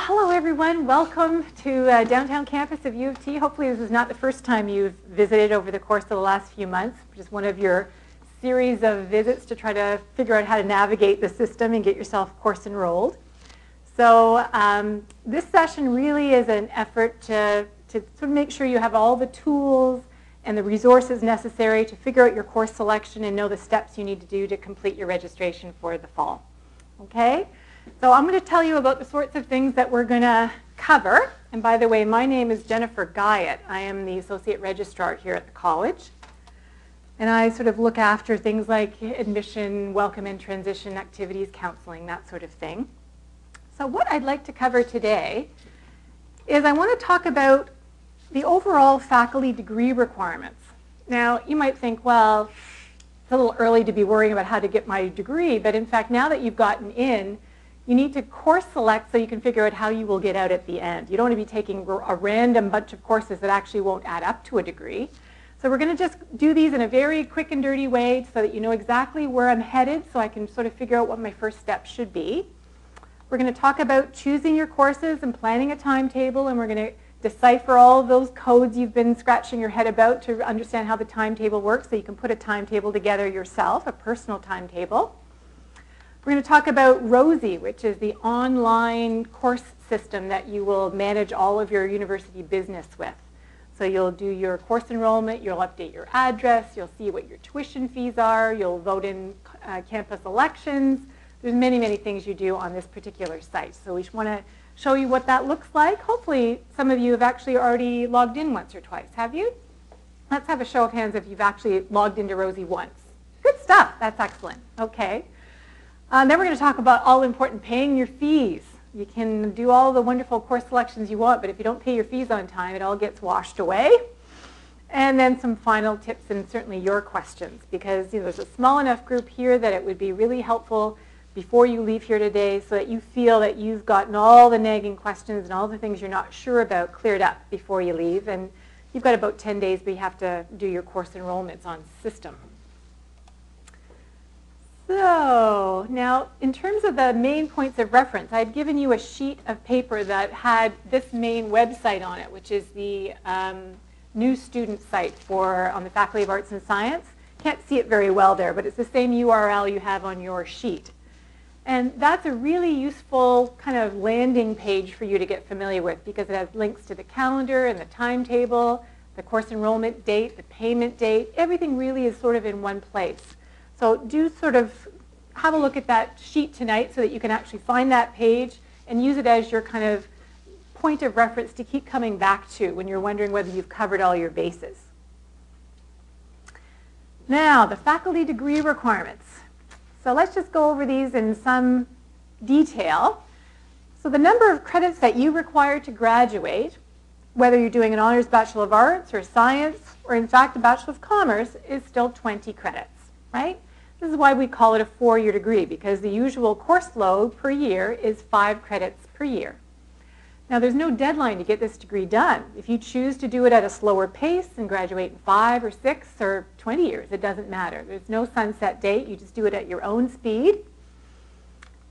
hello everyone. Welcome to downtown campus of U of T. Hopefully this is not the first time you've visited over the course of the last few months. Just one of your series of visits to try to figure out how to navigate the system and get yourself course enrolled. So this session really is an effort to sort of make sure you have all the tools and the resources necessary to figure out your course selection and know the steps you need to do to complete your registration for the fall. Okay? So I'm going to tell you about the sorts of things that we're going to cover. And by the way, my name is Jennifer Guyett. I am the Associate Registrar here at the college. And I sort of look after things like admission, welcome and transition activities, counseling, that sort of thing. So what I'd like to cover today is I want to talk about the overall faculty degree requirements. Now, you might think, well, it's a little early to be worrying about how to get my degree, but in fact, now that you've gotten in, you need to course select so you can figure out how you will get out at the end. You don't want to be taking a random bunch of courses that actually won't add up to a degree. So we're going to just do these in a very quick and dirty way so that you know exactly where I'm headed so I can sort of figure out what my first step should be. We're going to talk about choosing your courses and planning a timetable, and we're going to decipher all of those codes you've been scratching your head about to understand how the timetable works so you can put a timetable together yourself, a personal timetable. We're going to talk about Rosie, which is the online course system that you will manage all of your university business with. So you'll do your course enrollment, you'll update your address, you'll see what your tuition fees are, you'll vote in campus elections. There's many, many things you do on this particular site. So we just want to show you what that looks like. Hopefully some of you have actually already logged in once or twice. Have you? Let's have a show of hands if you've actually logged into Rosie once. Good stuff. That's excellent. Okay. Then we're going to talk about all important paying your fees. You can do all the wonderful course selections you want, but if you don't pay your fees on time, it all gets washed away. And then some final tips and certainly your questions, because there's a small enough group here that it would be really helpful before you leave here today so that you feel that you've gotten all the nagging questions and all the things you're not sure about cleared up before you leave. And you've got about 10 days, but you have to do your course enrollments on system. So now, in terms of the main points of reference, I'd given you a sheet of paper that had this main website on it, which is the new student site on the Faculty of Arts and Science. Can't see it very well there, but it's the same URL you have on your sheet. And that's a really useful kind of landing page for you to get familiar with because it has links to the calendar and the timetable, the course enrollment date, the payment date. Everything really is sort of in one place. So do sort of have a look at that sheet tonight so that you can actually find that page and use it as your kind of point of reference to keep coming back to when you're wondering whether you've covered all your bases. Now, the faculty degree requirements. So let's just go over these in some detail. So the number of credits that you require to graduate, whether you're doing an honors Bachelor of Arts or Science or in fact a Bachelor of Commerce, is still 20 credits, right? This is why we call it a 4-year degree, because the usual course load per year is 5 credits per year. Now, there's no deadline to get this degree done. If you choose to do it at a slower pace and graduate in 5 or 6 or 20 years, it doesn't matter. There's no sunset date. You just do it at your own speed.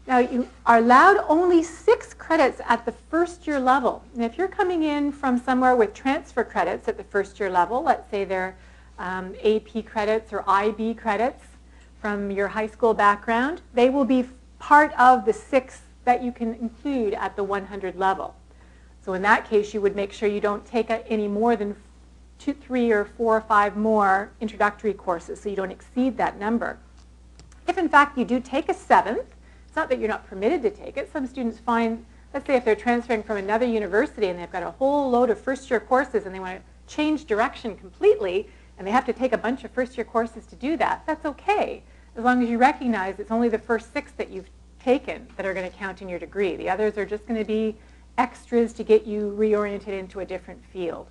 Now, you are allowed only 6 credits at the first-year level. And if you're coming in from somewhere with transfer credits at the first-year level, let's say they're AP credits or IB credits, from your high school background, they will be part of the 6 that you can include at the 100 level. So in that case, you would make sure you don't take any more than 2, 3, or 4 or 5 more introductory courses, so you don't exceed that number. If in fact you do take a 7th, it's not that you're not permitted to take it. Some students find, let's say if they're transferring from another university and they've got a whole load of first-year courses and they want to change direction completely, and they have to take a bunch of first-year courses to do that, that's okay, as long as you recognize it's only the first 6 that you've taken that are going to count in your degree. The others are just going to be extras to get you reoriented into a different field.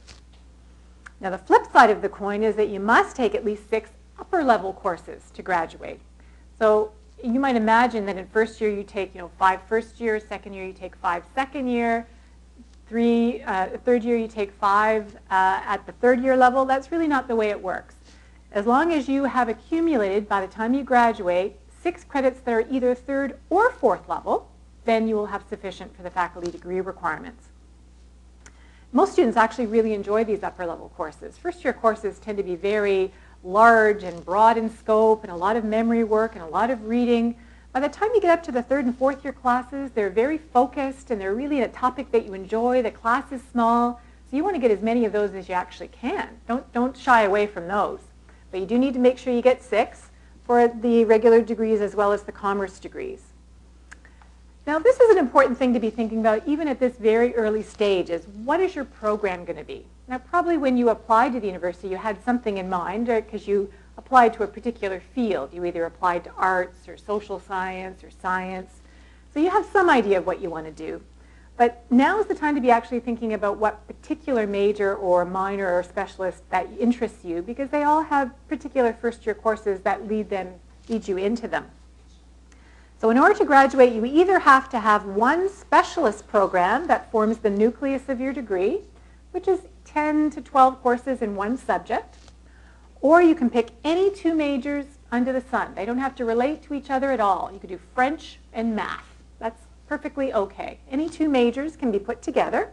Now, the flip side of the coin is that you must take at least 6 upper-level courses to graduate. So you might imagine that in first year you take 5 first year, second year you take 5 second year, third year you take 5 at the 3rd year level. That's really not the way it works. As long as you have accumulated by the time you graduate 6 credits that are either 3rd or 4th level, then you will have sufficient for the faculty degree requirements. Most students actually really enjoy these upper level courses. First year courses tend to be very large and broad in scope and a lot of memory work and a lot of reading. By the time you get up to the third and fourth year classes, they're very focused and they're really a topic that you enjoy. The class is small, so you want to get as many of those as you actually can. Don't shy away from those. But you do need to make sure you get 6 for the regular degrees as well as the commerce degrees. Now, this is an important thing to be thinking about even at this very early stage, is what is your program going to be? Now, probably when you applied to the university, you had something in mind because you applied to a particular field. You either applied to arts or social science or science. So you have some idea of what you want to do. But now is the time to be actually thinking about what particular major or minor or specialist that interests you, because they all have particular first-year courses that lead you into them. So in order to graduate, you either have to have one specialist program that forms the nucleus of your degree, which is 10 to 12 courses in one subject, or you can pick any 2 majors under the sun. They don't have to relate to each other at all. You could do French and math. That's perfectly okay. Any 2 majors can be put together,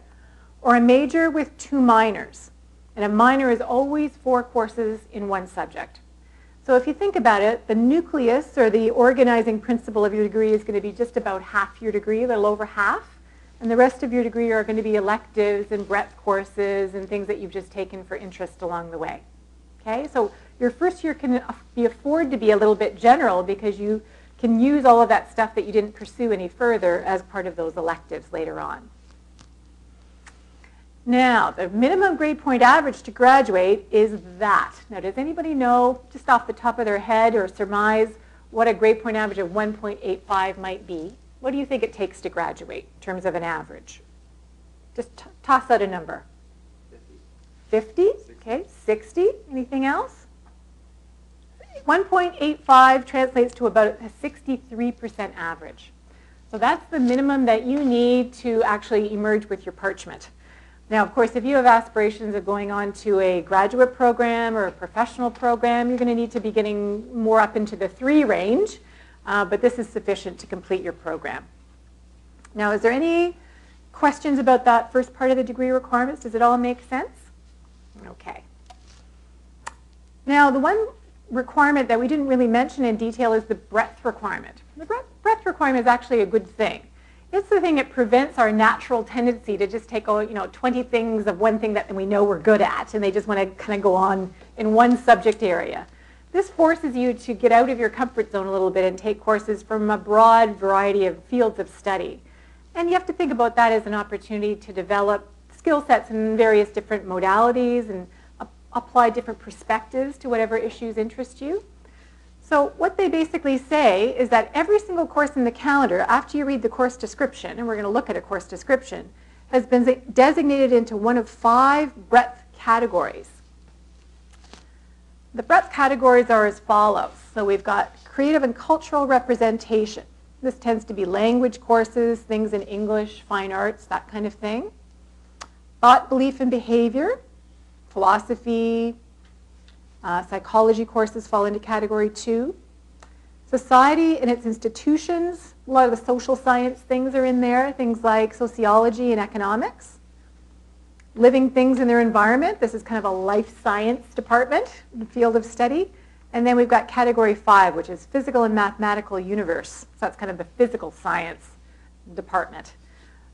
or a major with 2 minors. And a minor is always 4 courses in one subject. So if you think about it, the nucleus or the organizing principle of your degree is going to be just about half your degree, a little over half. And the rest of your degree are going to be electives and breadth courses and things that you've just taken for interest along the way. Okay, so your first year can be afford to be a little bit general because you can use all of that stuff that you didn't pursue any further as part of those electives later on. Now, the minimum grade point average to graduate is that. Now, does anybody know, just off the top of their head or surmise, what a grade point average of 1.85 might be? What do you think it takes to graduate in terms of an average? Just toss out a number. 50? Okay, 60? Anything else? 1.85 translates to about a 63% average. So that's the minimum that you need to actually emerge with your parchment. Now, of course, if you have aspirations of going on to a graduate program or a professional program, you're going to need to be getting more up into the 3 range, but this is sufficient to complete your program. Now, is there any questions about that first part of the degree requirements? Does it all make sense? Okay. Now, the one requirement that we didn't really mention in detail is the breadth requirement. The breadth requirement is actually a good thing. It's the thing that prevents our natural tendency to just take 20 things of one thing that we know we're good at, and they just want to kind of go on in one subject area. This forces you to get out of your comfort zone a little bit and take courses from a broad variety of fields of study. And you have to think about that as an opportunity to develop skill sets in various different modalities and apply different perspectives to whatever issues interest you. So what they basically say is that every single course in the calendar, after you read the course description, and we're going to look at a course description, has been designated into one of 5 breadth categories. The breadth categories are as follows. So we've got creative and cultural representation. This tends to be language courses, things in English, fine arts, that kind of thing. Thought, belief, and behavior, philosophy, psychology courses fall into category 2. Society and its institutions, a lot of the social science things are in there, things like sociology and economics. Living things in their environment, this is kind of a life science department, the field of study. And then we've got category 5, which is physical and mathematical universe. So that's kind of the physical science department.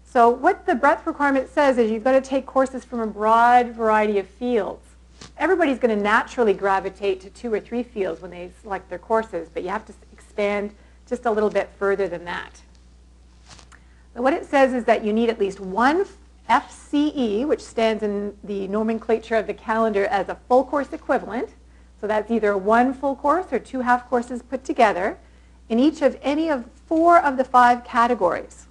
So what the breadth requirement says is you've got to take courses from a broad variety of fields. Everybody's going to naturally gravitate to 2 or 3 fields when they select their courses, but you have to expand just a little bit further than that. So what it says is that you need at least 1 FCE, which stands in the nomenclature of the calendar as a full course equivalent. So that's either 1 full course or 2 half courses put together in each of any of 4 of the 5 categories.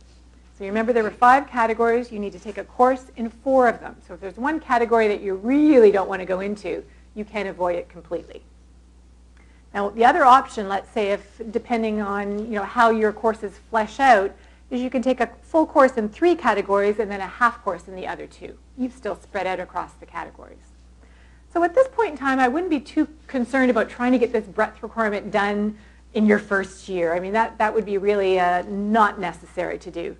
So you remember there were 5 categories. You need to take a course in 4 of them. So if there's one category that you really don't want to go into, you can avoid it completely. Now, the other option, let's say, if depending on how your courses flesh out, is you can take a full course in 3 categories and then a half course in the other 2. You've still spread out across the categories. So at this point in time, I wouldn't be too concerned about trying to get this breadth requirement done in your first year. I mean, that would be really not necessary to do.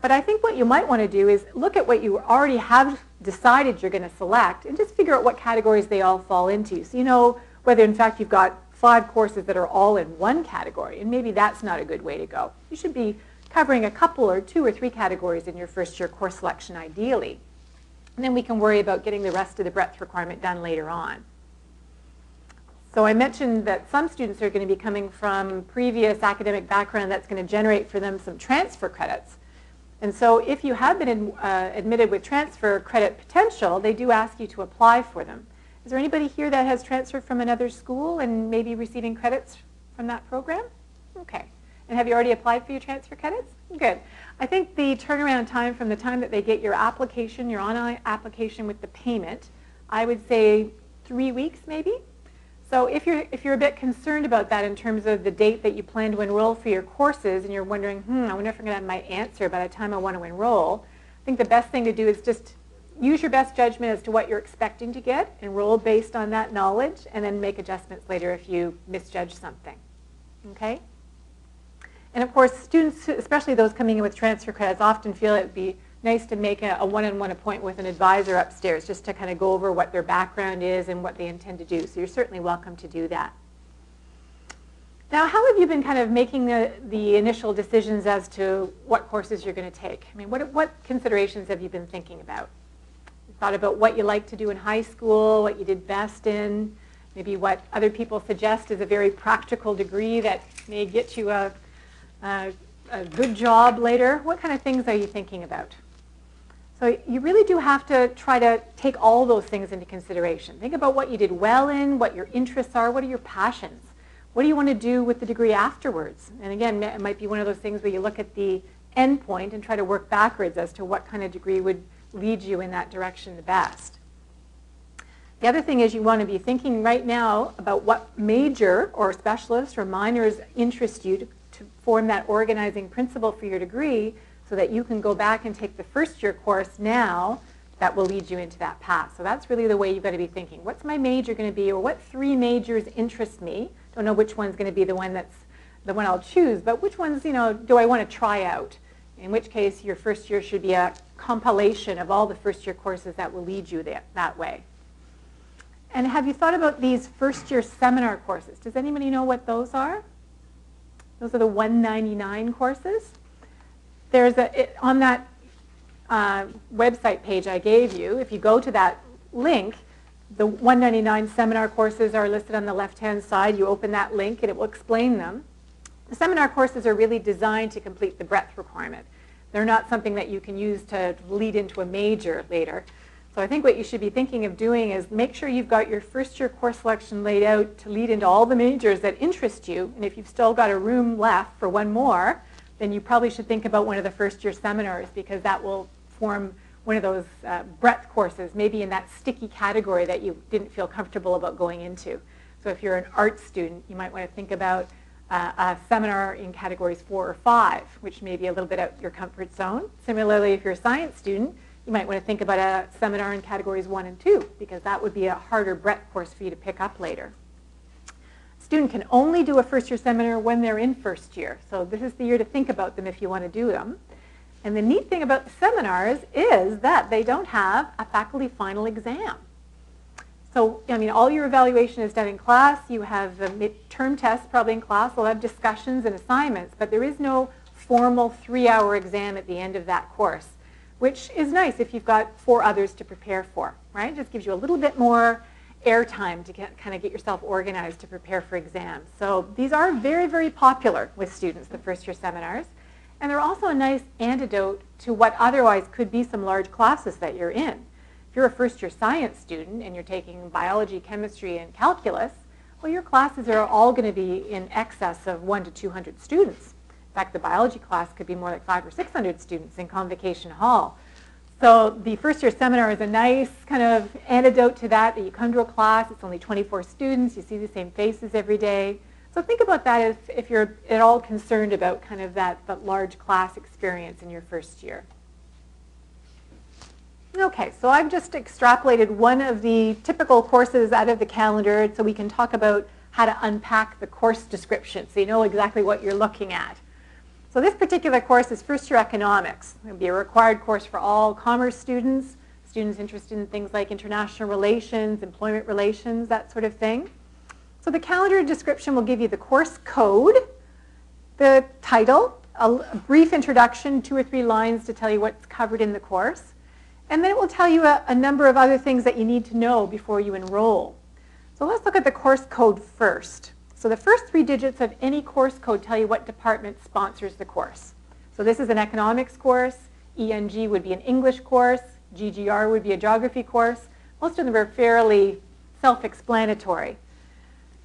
But I think what you might want to do is look at what you already have decided you're going to select and just figure out what categories they all fall into. So you know whether in fact you've got 5 courses that are all in one category, and maybe that's not a good way to go. You should be covering a couple or 2 or 3 categories in your first year course selection ideally. And then we can worry about getting the rest of the breadth requirement done later on. So I mentioned that some students are going to be coming from previous academic background that's going to generate for them some transfer credits. And so if you have been admitted with transfer credit potential, they do ask you to apply for them. Is there anybody here that has transferred from another school and maybe receiving credits from that program? Okay. And have you already applied for your transfer credits? Good. I think the turnaround time from the time that they get your application, your online application with the payment, I would say 3 weeks maybe. So if you're a bit concerned about that in terms of the date that you plan to enroll for your courses and you're wondering, I wonder if I'm going to have my answer by the time I want to enroll, I think the best thing to do is just use your best judgment as to what you're expecting to get, enroll based on that knowledge, and then make adjustments later if you misjudge something. Okay? And of course, students, especially those coming in with transfer credits, often feel it would be nice to make a one-on-one appointment with an advisor upstairs just to kind of go over what their background is and what they intend to do. So you're certainly welcome to do that. Now, how have you been kind of making the initial decisions as to what courses you're going to take? I mean, what considerations have you been thinking about? You thought about what you liked to do in high school, what you did best in, maybe what other people suggest is a very practical degree that may get you a good job later. What kind of things are you thinking about? So you really do have to try to take all those things into consideration. Think about what you did well in, what your interests are, what are your passions. What do you want to do with the degree afterwards? And again, it might be one of those things where you look at the end point and try to work backwards as to what kind of degree would lead you in that direction the best. The other thing is you want to be thinking right now about what major or specialist or minors interest you to form that organizing principle for your degree, so that you can go back and take the first year course now that will lead you into that path. So that's really the way you've got to be thinking. What's my major going to be, or what 3 majors interest me? Don't know which one's going to be the one that's the one I'll choose, but which ones, do I want to try out? In which case, your first year should be a compilation of all the first year courses that will lead you that way. And have you thought about these first year seminar courses? Does anybody know what those are? Those are the 199 courses. There's on that website page I gave you, if you go to that link, the 199 seminar courses are listed on the left-hand side. You open that link and it will explain them. The seminar courses are really designed to complete the breadth requirement. They're not something that you can use to lead into a major later. So I think what you should be thinking of doing is make sure you've got your first year course selection laid out to lead into all the majors that interest you. And if you've still got a room left for one more, then you probably should think about one of the first year seminars, because that will form one of those breadth courses, maybe in that sticky category that you didn't feel comfortable about going into. So if you're an art student, you might want to think about a seminar in categories 4 or 5, which may be a little bit out your comfort zone. Similarly, if you're a science student, you might want to think about a seminar in categories 1 and 2, because that would be a harder breadth course for you to pick up later. Student can only do a first year seminar when they're in first year. So this is the year to think about them if you want to do them. And the neat thing about the seminars is that they don't have a faculty final exam. So, I mean, all your evaluation is done in class. You have the midterm tests probably in class. They'll have discussions and assignments, but there is no formal 3-hour exam at the end of that course, which is nice if you've got 4 others to prepare for, right? It just gives you a little bit more airtime to kind of get yourself organized to prepare for exams. So these are very, very popular with students, the first year seminars. And they're also a nice antidote to what otherwise could be some large classes that you're in. If you're a first year science student and you're taking biology, chemistry, and calculus, well, your classes are all going to be in excess of 100 to 200 students. In fact, the biology class could be more like 500 or 600 students in Convocation Hall. So the first year seminar is a nice kind of antidote to that you come to a class, it's only 24 students, you see the same faces every day. So think about that if you're at all concerned about kind of that large class experience in your first year. Okay, so I've just extrapolated one of the typical courses out of the calendar so we can talk about how to unpack the course description so you know exactly what you're looking at. So this particular course is first year economics. It will be a required course for all commerce students, students interested in things like international relations, employment relations, that sort of thing. So the calendar description will give you the course code, the title, a brief introduction, 2 or 3 lines to tell you what's covered in the course. And then it will tell you a number of other things that you need to know before you enroll. So let's look at the course code first. So the first 3 digits of any course code tell you what department sponsors the course. So this is an economics course. ENG would be an English course. GGR would be a geography course. Most of them are fairly self-explanatory.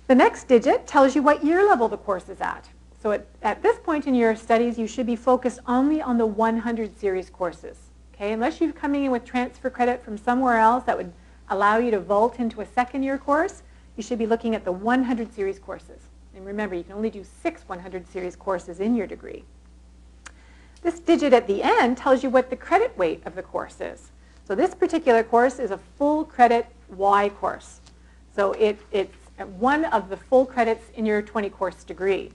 The next digit tells you what year level the course is at. So at this point in your studies, you should be focused only on the 100 series courses. Okay? Unless you're coming in with transfer credit from somewhere else that would allow you to vault into a second year course, you should be looking at the 100 series courses. And remember, you can only do 6 100 series courses in your degree. This digit at the end tells you what the credit weight of the course is. So this particular course is a full credit Y course. So it's one of the full credits in your 20 course degree.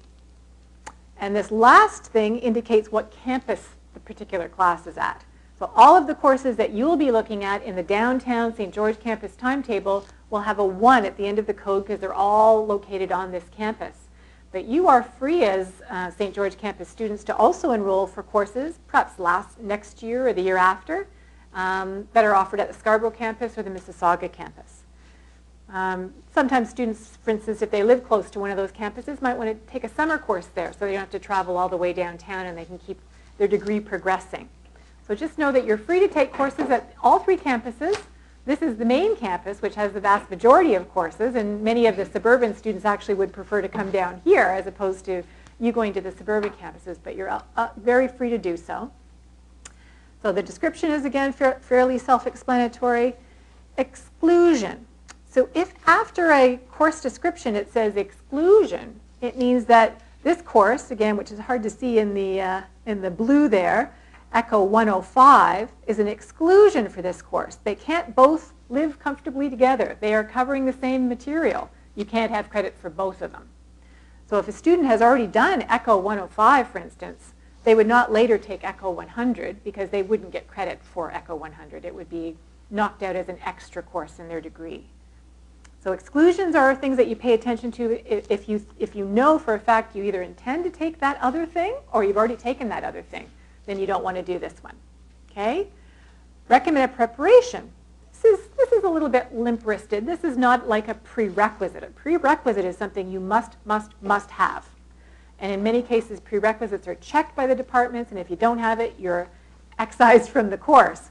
And this last thing indicates what campus the particular class is at. So all of the courses that you'll be looking at in the downtown St. George campus timetable will have a 1 at the end of the code because they're all located on this campus. But you are free as St. George campus students to also enroll for courses, perhaps next year or the year after, that are offered at the Scarborough campus or the Mississauga campus. Sometimes students, for instance, if they live close to one of those campuses, might want to take a summer course there so they don't have to travel all the way downtown and they can keep their degree progressing. So just know that you're free to take courses at all 3 campuses. This is the main campus, which has the vast majority of courses, and many of the suburban students actually would prefer to come down here as opposed to you going to the suburban campuses, but you're very free to do so. So the description is, again, fairly self-explanatory. Exclusion. So if after a course description it says exclusion, it means that this course, again, which is hard to see in the blue there, Echo 105, is an exclusion for this course. They can't both live comfortably together. They are covering the same material. You can't have credit for both of them. So if a student has already done Echo 105, for instance, they would not later take Echo 100 because they wouldn't get credit for Echo 100. It would be knocked out as an extra course in their degree. So exclusions are things that you pay attention to if you know for a fact you either intend to take that other thing or you've already taken that other thing. Then you don't want to do this one. Okay? Recommended preparation. This is a little bit limp-wristed. This is not like a prerequisite. A prerequisite is something you must have. And in many cases, prerequisites are checked by the departments, and if you don't have it, you're excised from the course.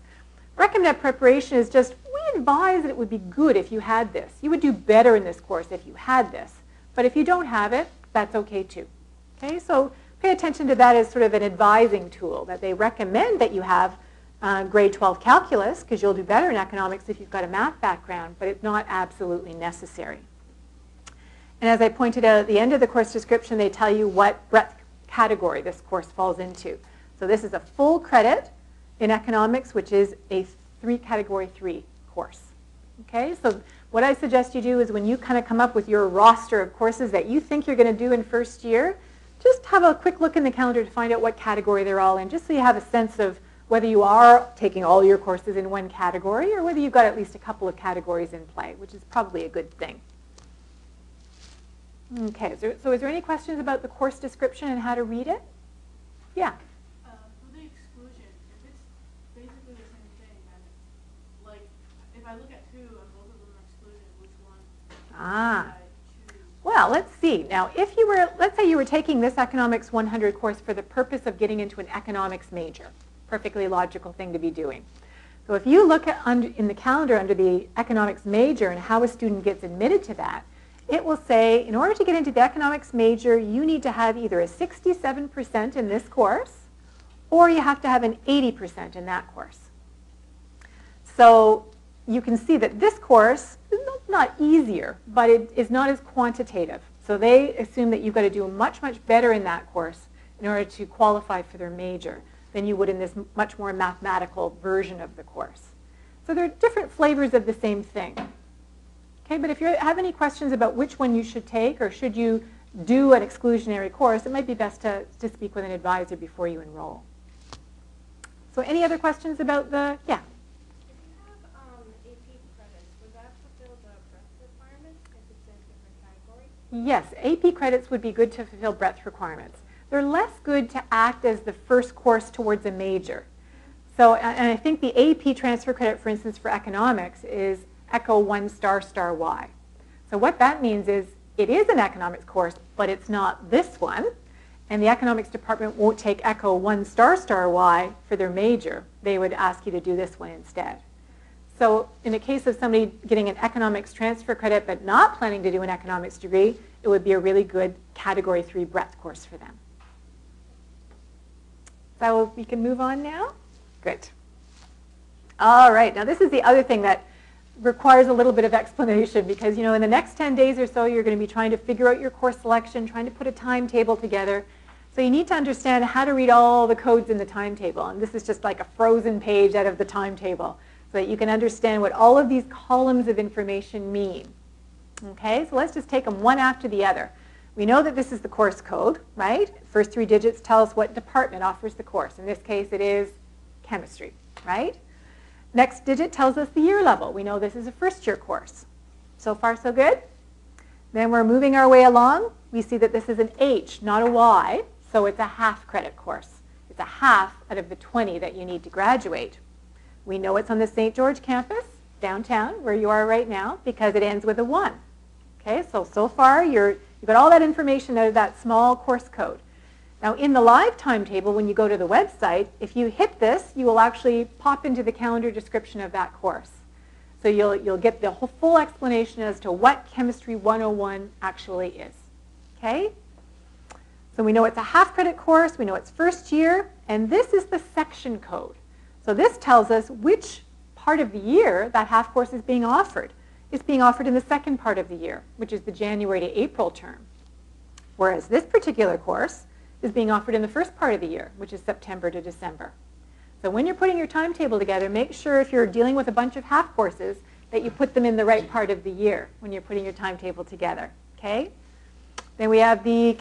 Recommended preparation is just, we advise that it would be good if you had this. You would do better in this course if you had this. But if you don't have it, that's okay too. Okay, so pay attention to that as sort of an advising tool, that they recommend that you have grade 12 calculus, because you'll do better in economics if you've got a math background, but it's not absolutely necessary. And as I pointed out at the end of the course description, they tell you what breadth category this course falls into. So this is a full credit in economics, which is a category 3 course. Okay, so what I suggest you do is when you kind of come up with your roster of courses that you think you're going to do in first year, just have a quick look in the calendar to find out what category they're all in, just so you have a sense of whether you are taking all your courses in one category or whether you've got at least a couple of categories in play, which is probably a good thing. Okay, so is there any questions about the course description and how to read it? Yeah? For the exclusion, if it's basically the same thing, then, like, if I look at 2 and both of them are exclusion, which one should I choose? Well, let's see. Now, if you were, let's say you were taking this Economics 100 course for the purpose of getting into an economics major. Perfectly logical thing to be doing. So if you look at in the calendar under the economics major and how a student gets admitted to that, it will say, in order to get into the economics major, you need to have either a 67% in this course, or you have to have an 80% in that course. So you can see that this course is not easier, but it is not as quantitative. So they assume that you've got to do much better in that course in order to qualify for their major than you would in this much more mathematical version of the course. So there are different flavors of the same thing. Okay, but if you have any questions about which one you should take or should you do an exclusionary course, it might be best to speak with an advisor before you enroll. So any other questions about the, yeah? If you have AP credits, would that fulfill the breadth requirement if it's in a different category? Yes, AP credits would be good to fulfill breadth requirements. They're less good to act as the first course towards a major. So, and I think the AP transfer credit, for instance, for economics is Echo 1 star star Y. So what that means is it is an economics course, but it's not this one. And the economics department won't take Echo 1 star star Y for their major. They would ask you to do this one instead. So in the case of somebody getting an economics transfer credit but not planning to do an economics degree, it would be a really good Category 3 breadth course for them. So we can move on now? Good. All right, now this is the other thing that requires a little bit of explanation because, you know, in the next 10 days or so, you're going to be trying to figure out your course selection, trying to put a timetable together. So you need to understand how to read all the codes in the timetable. And this is just like a frozen page out of the timetable so that you can understand what all of these columns of information mean. Okay, so let's just take them one after the other. We know that this is the course code, right? First 3 digits tell us what department offers the course. In this case, it is chemistry, right? Next digit tells us the year level. We know this is a first-year course. So far, so good? Then we're moving our way along. We see that this is an H, not a Y, so it's a half-credit course. It's a half out of the 20 that you need to graduate. We know it's on the St. George campus, downtown, where you are right now, because it ends with a 1. Okay, so far, you've got all that information out of that small course code. Now, in the live timetable, when you go to the website, if you hit this, you will actually pop into the calendar description of that course. So you'll get the whole full explanation as to what Chemistry 101 actually is. Okay? So we know it's a half-credit course. We know it's first year. And this is the section code. So this tells us which part of the year that half course is being offered. It's being offered in the second part of the year, which is the January to April term. Whereas this particular course is being offered in the first part of the year, which is September to December. So when you're putting your timetable together, make sure if you're dealing with a bunch of half courses that you put them in the right part of the year when you're putting your timetable together. Okay? Then we have the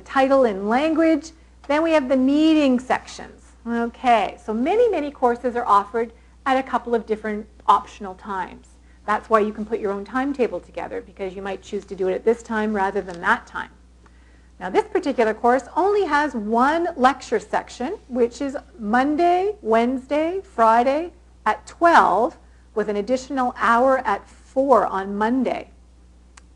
title and language. Then we have the meeting sections. Okay, so many courses are offered at a couple of different optional times. That's why you can put your own timetable together, because you might choose to do it at this time rather than that time. Now this particular course only has one lecture section, which is Monday, Wednesday, Friday at 12 with an additional hour at 4 on Monday.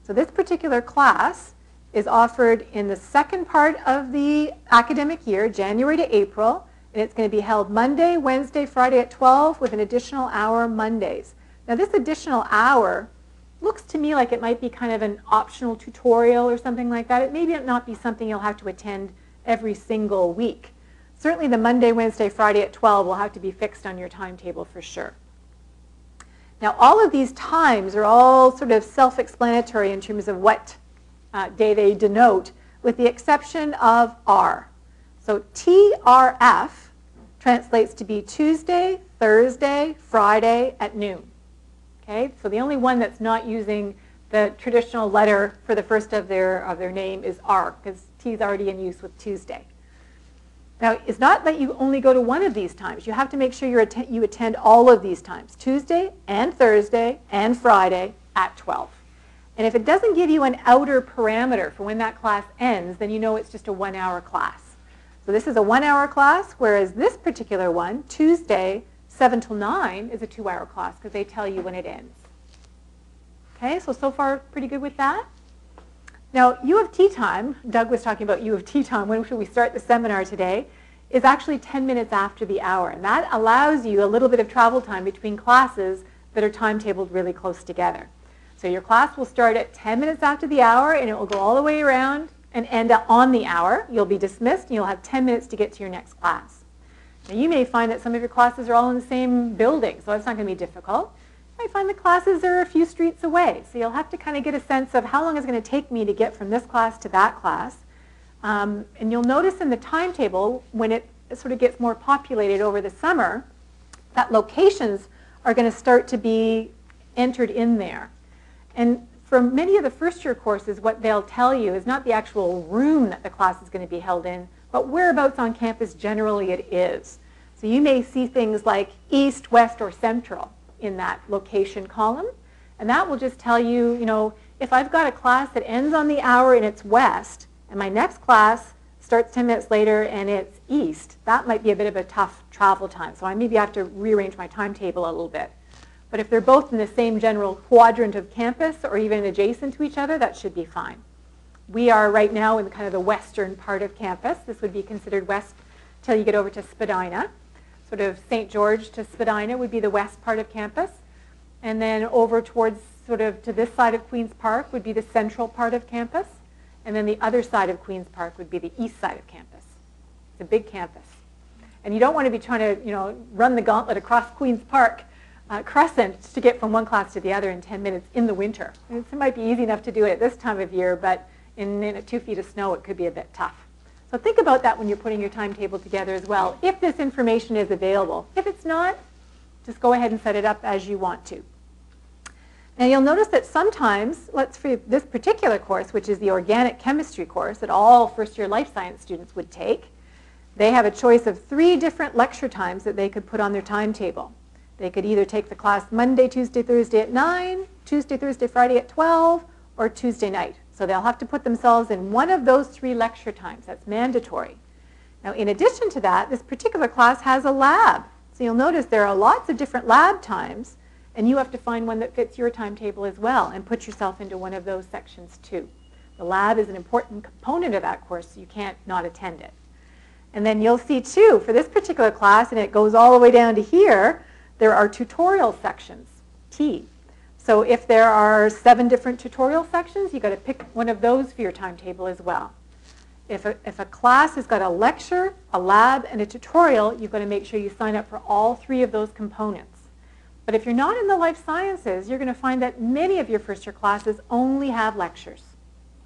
So this particular class is offered in the second part of the academic year, January to April, and it's going to be held Monday, Wednesday, Friday at 12 with an additional hour Mondays. Now this additional hour looks to me like it might be kind of an optional tutorial or something like that. It may not be something you'll have to attend every single week. Certainly the Monday, Wednesday, Friday at 12 will have to be fixed on your timetable for sure. Now all of these times are all sort of self-explanatory in terms of what day they denote, with the exception of R. So TRF translates to be Tuesday, Thursday, Friday at noon. Okay, so the only one that's not using the traditional letter for the first of their name is R, because T is already in use with Tuesday. Now, it's not that you only go to one of these times. You have to make sure you attend all of these times, Tuesday and Thursday and Friday at 12. And if it doesn't give you an outer parameter for when that class ends, then you know it's just a 1-hour class. So this is a 1-hour class, whereas this particular one, Tuesday, 7 till 9 is a 2-hour class because they tell you when it ends. Okay, so far pretty good with that. Now, U of T time, Doug was talking about U of T time, when should we start the seminar today, is actually 10 minutes after the hour. And that allows you a little bit of travel time between classes that are timetabled really close together. So your class will start at 10 minutes after the hour, and it will go all the way around and end on the hour. You'll be dismissed, and you'll have 10 minutes to get to your next class. Now, you may find that some of your classes are all in the same building, so that's not going to be difficult. You might find the classes are a few streets away, so you'll have to kind of get a sense of how long it's going to take me to get from this class to that class. And you'll notice in the timetable, when it sort of gets more populated over the summer, that locations are going to start to be entered in there. And for many of the first-year courses, what they'll tell you is not the actual room that the class is going to be held in, but whereabouts on campus generally it is. So you may see things like east, west, or central in that location column. And that will just tell you, if I've got a class that ends on the hour and it's west, and my next class starts 10 minutes later and it's east, that might be a bit of a tough travel time. So I maybe have to rearrange my timetable a little bit. But if they're both in the same general quadrant of campus or even adjacent to each other, that should be fine. We are right now in kind of the western part of campus. This would be considered west till you get over to Spadina. Sort of St. George to Spadina would be the west part of campus. And then over towards sort of to this side of Queen's Park would be the central part of campus. And then the other side of Queen's Park would be the east side of campus. It's a big campus. And you don't want to be trying to run the gauntlet across Queen's Park Crescent to get from one class to the other in 10 minutes in the winter. It might be easy enough to do it at this time of year, but in 2 feet of snow it could be a bit tough. So think about that when you're putting your timetable together as well, if this information is available. If it's not, just go ahead and set it up as you want to. Now you'll notice that sometimes, for this particular course, which is the organic chemistry course that all first-year life science students would take, they have a choice of 3 different lecture times that they could put on their timetable. They could either take the class Monday, Tuesday, Thursday at 9, Tuesday, Thursday, Friday at 12, or Tuesday night. So they'll have to put themselves in one of those 3 lecture times. That's mandatory. Now in addition to that, this particular class has a lab. So you'll notice there are lots of different lab times, and you have to find one that fits your timetable as well and put yourself into one of those sections too. The lab is an important component of that course, so you can't not attend it. And then you'll see too, for this particular class, and it goes all the way down to here, there are tutorial sections, T. So if there are 7 different tutorial sections, you've got to pick one of those for your timetable as well. If a class has got a lecture, a lab, and a tutorial, you've got to make sure you sign up for all 3 of those components. But if you're not in the life sciences, you're going to find that many of your first-year classes only have lectures.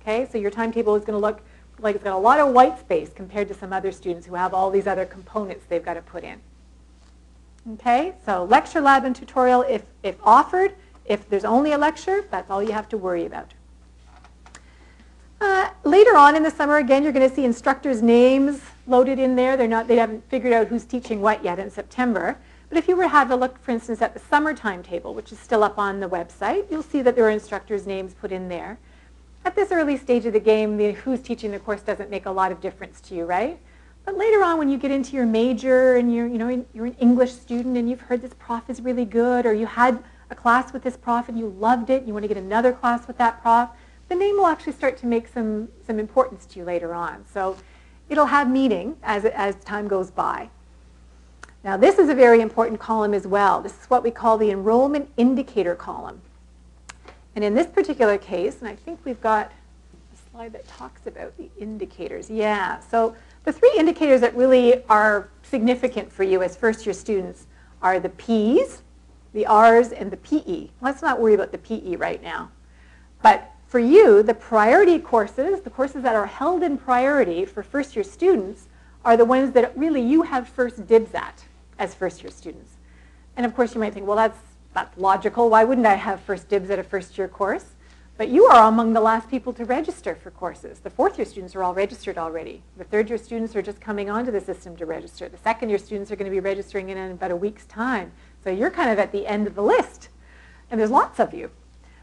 Okay, so your timetable is going to look like it's got a lot of white space compared to some other students who have all these other components they've got to put in. Okay, so lecture, lab, and tutorial if offered. If there's only a lecture, that's all you have to worry about. Later on in the summer, again, you're going to see instructors' names loaded in there. They haven't figured out who's teaching what yet in September. But if you were to have a look, for instance, at the summer timetable, which is still up on the website, you'll see that there are instructors' names put in there. At this early stage of the game, who's teaching the course doesn't make a lot of difference to you, right? But later on, when you get into your major and you're an English student and you've heard this prof is really good, or you had a class with this prof and you loved it, you want to get another class with that prof, the name will actually start to make some importance to you later on. So it'll have meaning as time goes by. Now this is a very important column as well. This is what we call the enrollment indicator column. And in this particular case, and I think we've got a slide that talks about the indicators. Yeah, so the 3 indicators that really are significant for you as first-year students are the P's, the R's, and the PE. Let's not worry about the PE right now. But for you, the priority courses, the courses that are held in priority for first-year students, are the ones that really you have first dibs at as first-year students. And of course, you might think, well, that's logical. Why wouldn't I have first dibs at a first-year course? But you are among the last people to register for courses. The 4th-year students are all registered already. The 3rd-year students are just coming onto the system to register. The 2nd-year students are going to be registering in about a week's time. So you're kind of at the end of the list. And there's lots of you.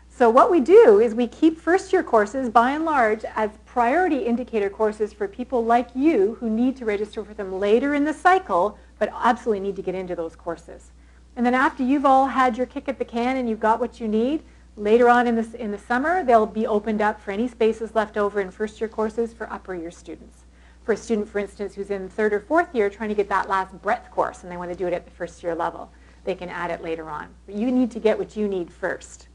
So what we do is we keep first-year courses, by and large, as priority indicator courses for people like you who need to register for them later in the cycle, but absolutely need to get into those courses. And then after you've all had your kick at the can and you've got what you need, later on in the summer, they'll be opened up for any spaces left over in first-year courses for upper-year students. For a student, for instance, who's in 3rd or 4th year trying to get that last breadth course and they want to do it at the first-year level, they can add it later on. But you need to get what you need first.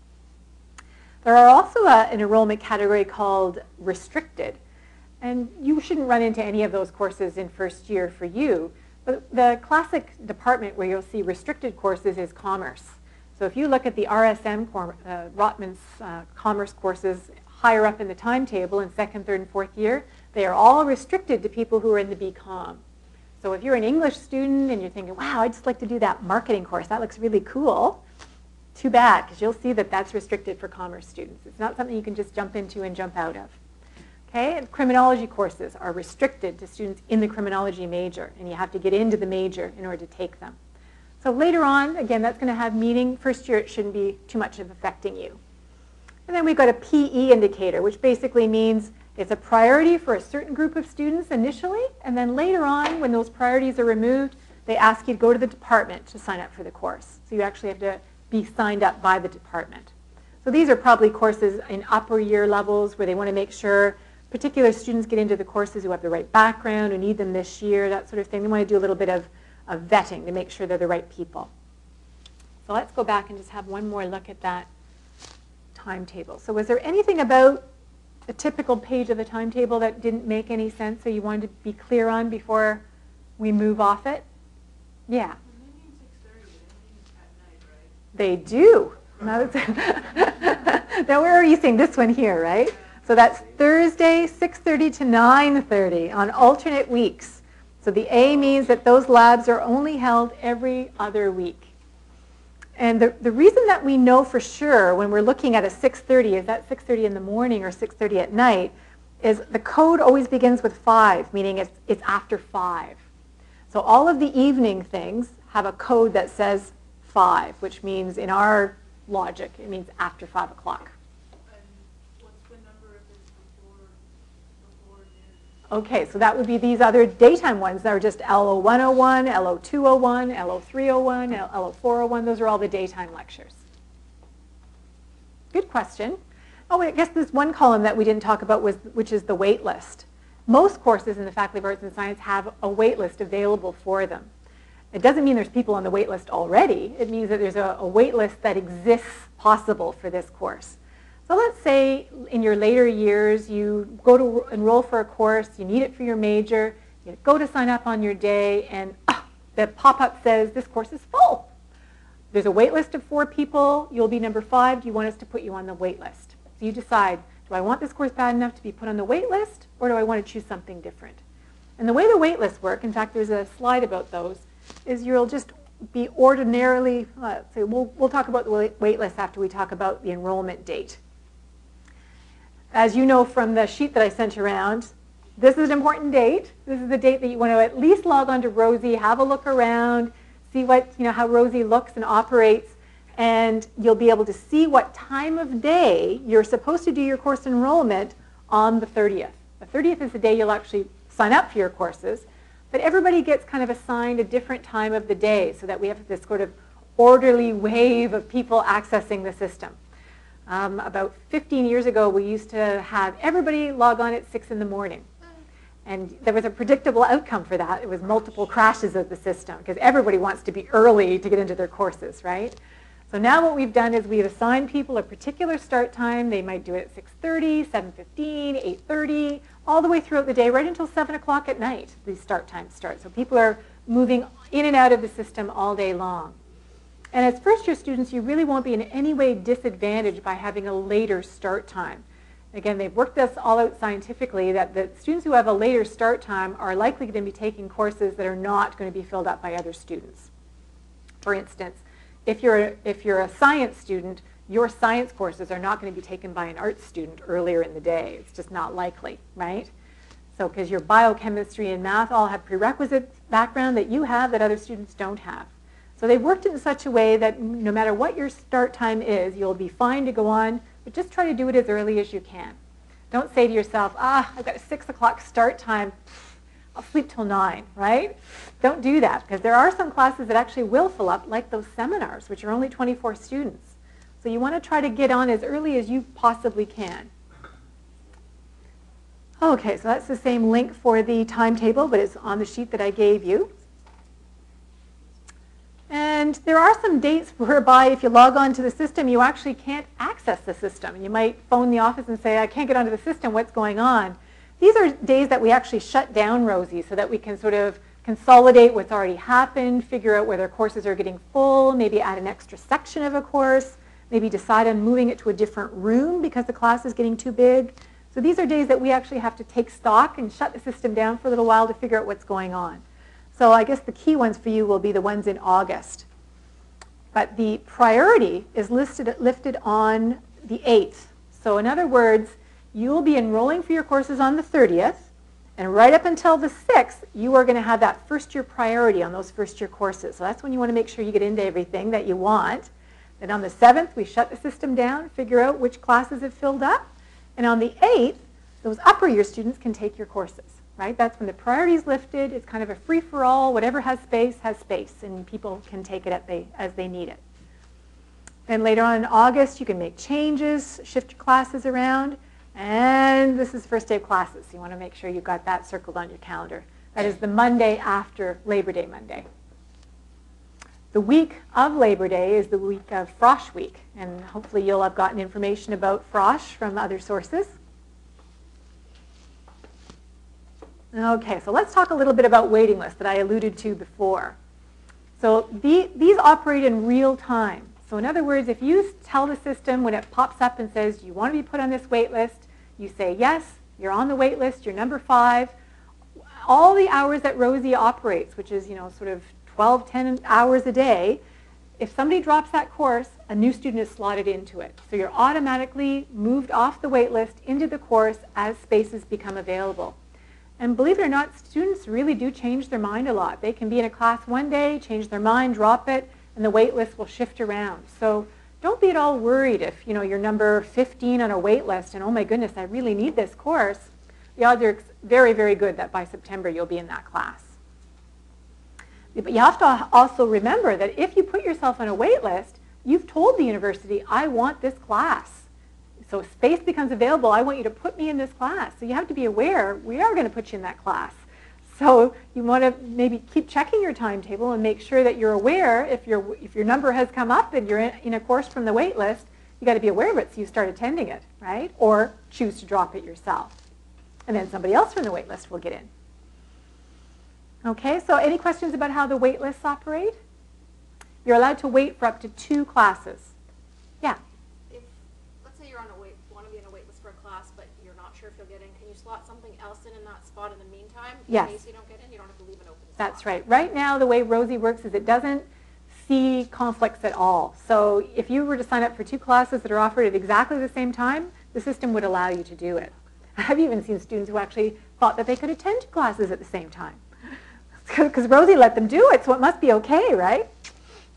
There are also an enrollment category called restricted. And you shouldn't run into any of those courses in first year for you. But the classic department where you'll see restricted courses is commerce. So if you look at the RSM, Rotman's commerce courses higher up in the timetable in 2nd, 3rd, and 4th year, they are all restricted to people who are in the BCom. So if you're an English student and you're thinking, wow, I'd just like to do that marketing course, that looks really cool, Too bad, because you'll see that that's restricted for commerce students. It's not something you can just jump into and jump out of. Okay, and criminology courses are restricted to students in the criminology major, and you have to get into the major in order to take them. So later on, again, that's going to have meaning. First year, it shouldn't be too much of affecting you. And then we've got a PE indicator, which basically means it's a priority for a certain group of students initially, and then later on, when those priorities are removed, they ask you to go to the department to sign up for the course. So you actually have to be signed up by the department. So these are probably courses in upper year levels where they want to make sure particular students get into the courses who have the right background, who need them this year, that sort of thing. They want to do a little bit of vetting to make sure they're the right people. So let's go back and just have one more look at that timetable. So was there anything about a typical page of the timetable that didn't make any sense or you wanted to be clear on before we move off it? Yeah. They do. Now, where are you seeing this one here, right? So that's Thursday, 6:30 to 9:30 on alternate weeks. So the A means that those labs are only held every other week. And the reason that we know for sure when we're looking at a 6:30, is that 6:30 in the morning or 6:30 at night, is the code always begins with 5, meaning it's after 5. So all of the evening things have a code that says 5, which means in our logic, it means after 5 o'clock. And what's the number if it's before noon? Okay, so that would be these other daytime ones that are just LO101, LO201, LO301, LO401. Those are all the daytime lectures. Good question. Oh, I guess there's one column that we didn't talk about, which is the wait list. Most courses in the Faculty of Arts and Science have a wait list available for them. It doesn't mean there's people on the wait list already. It means that there's a wait list that exists possible for this course. So let's say in your later years, you go to enroll for a course, you need it for your major, you go to sign up on your day, and the pop-up says, this course is full. There's a wait list of 4 people. You'll be number 5. Do you want us to put you on the wait list? So you decide, do I want this course bad enough to be put on the wait list, or do I want to choose something different? And the way the wait lists work, in fact, there's a slide about those, is you'll just be ordinarily, we'll talk about the wait list after we talk about the enrollment date. As you know from the sheet that I sent around, this is an important date. This is the date that you want to at least log on to Rosie, have a look around, see what, how Rosie looks and operates, and you'll be able to see what time of day you're supposed to do your course enrollment on the 30th. The 30th is the day you'll actually sign up for your courses, but everybody gets kind of assigned a different time of the day so that we have this sort of orderly wave of people accessing the system. About 15 years ago, we used to have everybody log on at 6 in the morning. And there was a predictable outcome for that. It was multiple crashes of the system because everybody wants to be early to get into their courses, right? So now what we've done is we've assigned people a particular start time. They might do it at 6:30, 7:15, 8:30, all the way throughout the day, right until 7 o'clock at night, these start times start. So people are moving in and out of the system all day long. And as first-year students, you really won't be in any way disadvantaged by having a later start time. Again, they've worked this all out scientifically that the students who have a later start time are likely going to be taking courses that are not going to be filled up by other students. For instance, if you're a science student, your science courses are not going to be taken by an arts student earlier in the day. It's just not likely, right? So because your biochemistry and math all have prerequisite background that you have that other students don't have. So they've worked it in such a way that no matter what your start time is, you'll be fine to go on, but just try to do it as early as you can. Don't say to yourself, I've got a 6 o'clock start time, I'll sleep till 9, right? Don't do that, because there are some classes that actually will fill up, like those seminars, which are only 24 students. So you want to try to get on as early as you possibly can. Okay, so that's the same link for the timetable, but it's on the sheet that I gave you. And there are some dates whereby if you log on to the system, you actually can't access the system. And you might phone the office and say, I can't get onto the system, what's going on? These are days that we actually shut down Rosie so that we can sort of consolidate what's already happened, figure out whether courses are getting full, maybe add an extra section of a course, maybe decide on moving it to a different room because the class is getting too big. So these are days that we actually have to take stock and shut the system down for a little while to figure out what's going on. So I guess the key ones for you will be the ones in August. But the priority is lifted on the 8th. So in other words, you will be enrolling for your courses on the 30th, and right up until the 6th, you are going to have that first-year priority on those first-year courses. So that's when you want to make sure you get into everything that you want. Then on the 7th, we shut the system down, figure out which classes have filled up. And on the 8th, those upper-year students can take your courses, right? That's when the priority is lifted. It's kind of a free-for-all. Whatever has space, and people can take it as they need it. Then later on in August, you can make changes, shift your classes around. And this is the first day of classes. You want to make sure you've got that circled on your calendar. That is the Monday after Labor Day Monday. The week of Labor Day is the week of Frosh Week. And hopefully you'll have gotten information about Frosh from other sources. Okay, so let's talk a little bit about waiting lists that I alluded to before. So these operate in real time. So in other words, if you tell the system when it pops up and says you want to be put on this wait list, you say yes, you're on the wait list, you're number 5. All the hours that Rosie operates, which is sort of 12, 10 hours a day, if somebody drops that course, a new student is slotted into it. So you're automatically moved off the wait list into the course as spaces become available. And believe it or not, students really do change their mind a lot. They can be in a class one day, change their mind, drop it, and the wait list will shift around. So don't be at all worried if you're number 15 on a wait list and oh my goodness, I really need this course. The odds are very, very good that by September you'll be in that class. But you have to also remember that if you put yourself on a wait list, you've told the university, I want this class. So space becomes available, I want you to put me in this class. So you have to be aware, we are going to put you in that class. So you want to maybe keep checking your timetable and make sure that you're aware if your number has come up and you're in a course from the wait list, you got to be aware of it so you start attending it, right? Or choose to drop it yourself. And then somebody else from the wait list will get in. Okay, so any questions about how the wait lists operate? You're allowed to wait for up to 2 classes. Yeah? Let's say you're want to be on a wait list for a class, but you're not sure if you'll get in. Can you slot something else in that spot in the meantime? Yes. In case you don't get in, you don't have to leave an open spot. That's right. Right now, the way Rosie works is it doesn't see conflicts at all. So if you were to sign up for 2 classes that are offered at exactly the same time, the system would allow you to do it. I've even seen students who actually thought that they could attend 2 classes at the same time. Because Rosie let them do it, so it must be okay, right?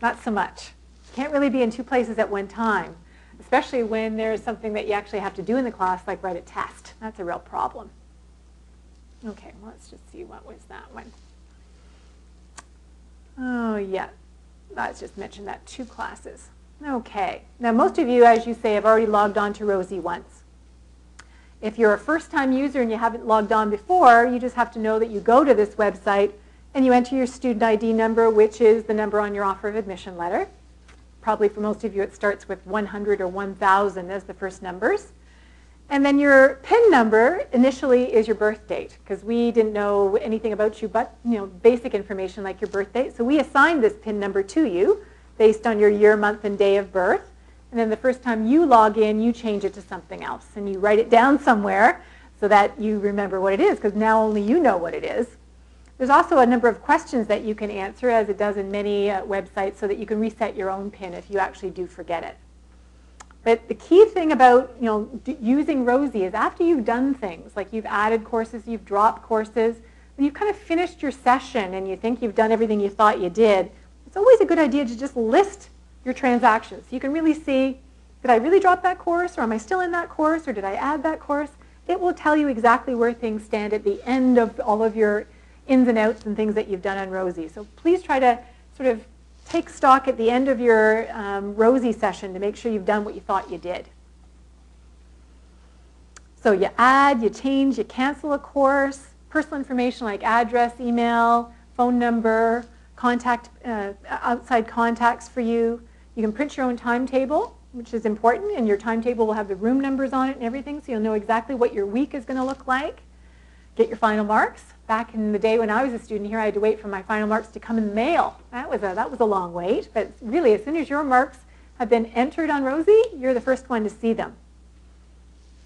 Not so much. Can't really be in 2 places at one time, especially when there's something that you actually have to do in the class, like write a test. That's a real problem. Okay, let's just see, what was that one? Oh, yeah, let's just mention that 2 classes. Okay, now most of you, as you say, have already logged on to Rosie once. If you're a first-time user and you haven't logged on before, you just have to know that you go to this website and you enter your student ID number, which is the number on your offer of admission letter. Probably for most of you it starts with 100 or 1000 as the first numbers. And then your PIN number initially is your birth date, because we didn't know anything about you but basic information like your birth date. So we assigned this PIN number to you based on your year, month, and day of birth. And then the first time you log in, you change it to something else. And you write it down somewhere so that you remember what it is, because now only you know what it is. There's also a number of questions that you can answer, as it does in many websites, so that you can reset your own PIN if you actually do forget it. But the key thing about using Rosie is after you've done things, like you've added courses, you've dropped courses, when you've kind of finished your session and you think you've done everything you thought you did, it's always a good idea to just list your transactions. You can really see, did I really drop that course, or am I still in that course, or did I add that course? It will tell you exactly where things stand at the end of all of your ins and outs and things that you've done on Rosie. So please try to sort of take stock at the end of your Rosie session to make sure you've done what you thought you did. So you add, you change, you cancel a course, personal information like address, email, phone number, outside contacts for you. You can print your own timetable, which is important, and your timetable will have the room numbers on it and everything, so you'll know exactly what your week is going to look like. Get your final marks. Back in the day when I was a student here, I had to wait for my final marks to come in the mail. That was a long wait, but really, as soon as your marks have been entered on Rosie, you're the first one to see them.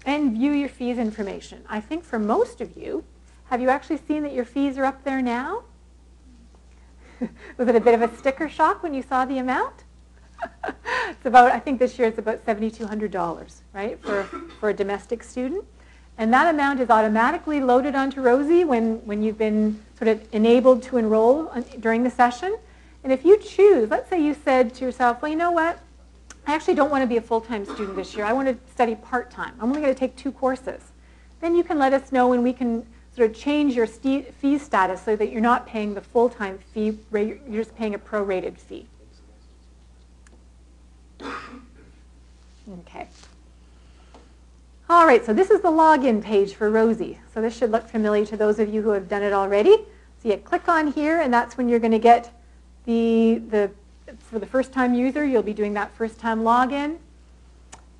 And view your fees information. I think for most of you, have you actually seen that your fees are up there now? Was it a bit of a sticker shock when you saw the amount? It's about, I think this year it's about $7,200, right, for a domestic student. And that amount is automatically loaded onto Rosie when you've been sort of enabled to enroll during the session. And if you choose, let's say you said to yourself, well, you know what, I actually don't want to be a full-time student this year. I want to study part-time. I'm only going to take 2 courses. Then you can let us know and we can sort of change your fee status so that you're not paying the full-time fee, you're just paying a prorated fee. Okay. All right, so this is the login page for Rosie. So this should look familiar to those of you who have done it already. So you click on here, and that's when you're going to get for the first-time user, you'll be doing that first-time login.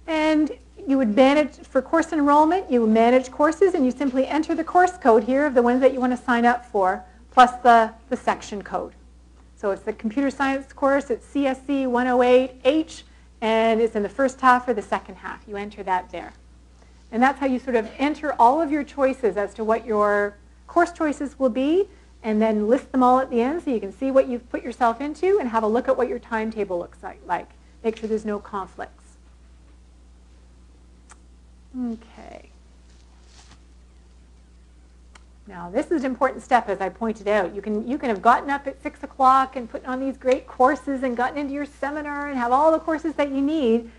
And you would manage, for course enrollment, you would manage courses, and you simply enter the course code here of the ones that you want to sign up for, plus the section code. So it's the computer science course, it's CSC 108H, and it's in the first half or the second half. You enter that there. And that's how you sort of enter all of your choices as to what your course choices will be, and then list them all at the end so you can see what you've put yourself into and have a look at what your timetable looks like. Make sure there's no conflicts. Okay. Now this is an important step, as I pointed out. You can have gotten up at 6 o'clock and put on these great courses and gotten into your seminar and have all the courses that you need.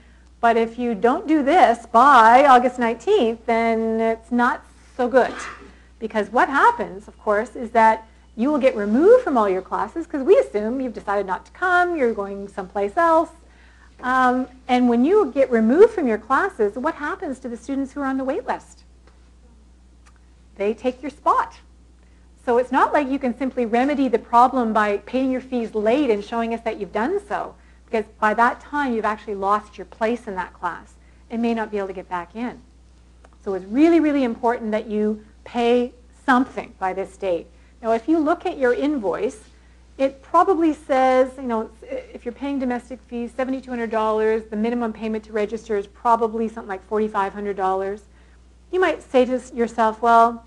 But if you don't do this by August 19th, then it's not so good. Because what happens, of course, is that you will get removed from all your classes because we assume you've decided not to come, you're going someplace else. And when you get removed from your classes, what happens to the students who are on the wait list? They take your spot. So it's not like you can simply remedy the problem by paying your fees late and showing us that you've done so. Because by that time, you've actually lost your place in that class and may not be able to get back in. So it's really, really important that you pay something by this date. Now, if you look at your invoice, it probably says, you know, if you're paying domestic fees, $7,200, the minimum payment to register is probably something like $4,500. You might say to yourself, well,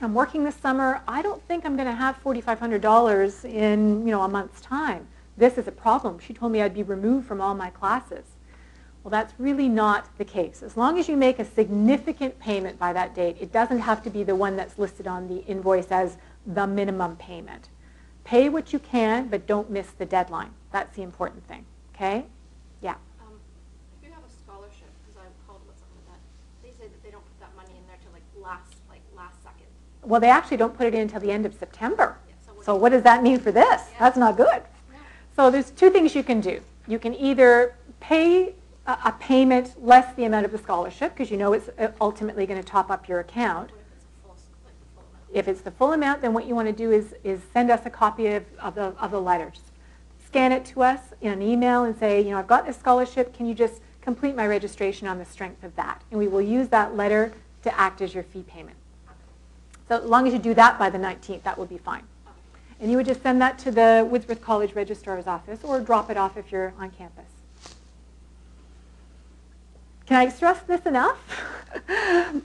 I'm working this summer. I don't think I'm going to have $4,500 in, a month's time. This is a problem. She told me I'd be removed from all my classes. Well, that's really not the case. As long as you make a significant payment by that date, it doesn't have to be the one that's listed on the invoice as the minimum payment. Pay what you can, but don't miss the deadline. That's the important thing. Okay? Yeah. If you have a scholarship, because I've called about something like that, they say that they don't put that money in there till last second. Well, they actually don't put it in until the end of September. Yeah, so what does that mean for this? Yeah. That's not good. No. So there's 2 things you can do. You can either pay a payment less the amount of the scholarship, because you know it's ultimately going to top up your account. If it's the full amount, then what you want to do is send us a copy of the letter. Just scan it to us in an email and say, I've got this scholarship. Can you just complete my registration on the strength of that? And we will use that letter to act as your fee payment. So as long as you do that by the 19th, that will be fine. And you would just send that to the Woodsworth College Registrar's office or drop it off if you're on campus. Can I stress this enough?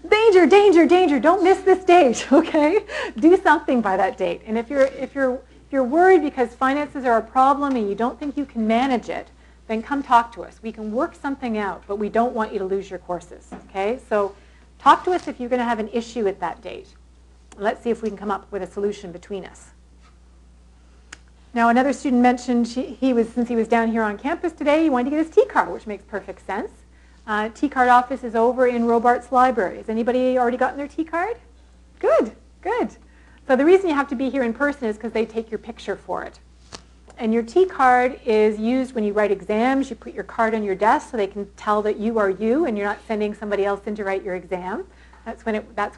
Danger, danger, danger. Don't miss this date, okay? Do something by that date. And if you're worried because finances are a problem and you don't think you can manage it, then come talk to us. We can work something out, but we don't want you to lose your courses, okay? So talk to us if you're going to have an issue at that date. Let's see if we can come up with a solution between us. Now, another student mentioned since he was down here on campus today, he wanted to get his T-card, which makes perfect sense. T-card office is over in Robarts Library. Has anybody already gotten their T-card? Good, good. So the reason you have to be here in person is because they take your picture for it. And your T-card is used when you write exams. You put your card on your desk so they can tell that you are you and you're not sending somebody else in to write your exam. That's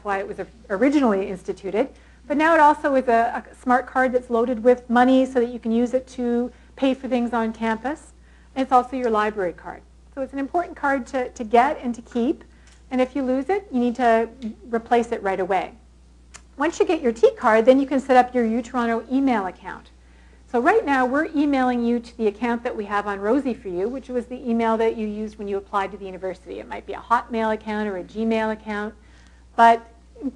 why it was originally instituted. But now it also is a smart card that's loaded with money so that you can use it to pay for things on campus. And it's also your library card. So it's an important card to get and to keep. And if you lose it, you need to replace it right away. Once you get your T-card, then you can set up your UToronto email account. So right now, we're emailing you to the account that we have on Rosie for you, which was the email that you used when you applied to the university. It might be a Hotmail account or a Gmail account. But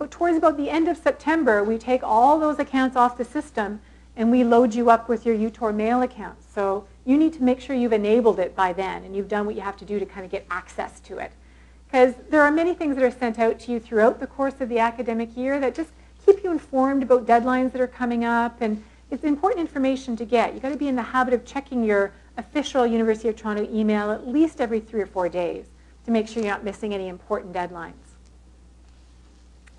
towards about the end of September, we take all those accounts off the system and we load you up with your UTOR mail account. So you need to make sure you've enabled it by then and you've done what you have to do to kind of get access to it. Because there are many things that are sent out to you throughout the course of the academic year that just keep you informed about deadlines that are coming up, and it's important information to get. You've got to be in the habit of checking your official University of Toronto email at least every 3 or 4 days to make sure you're not missing any important deadlines.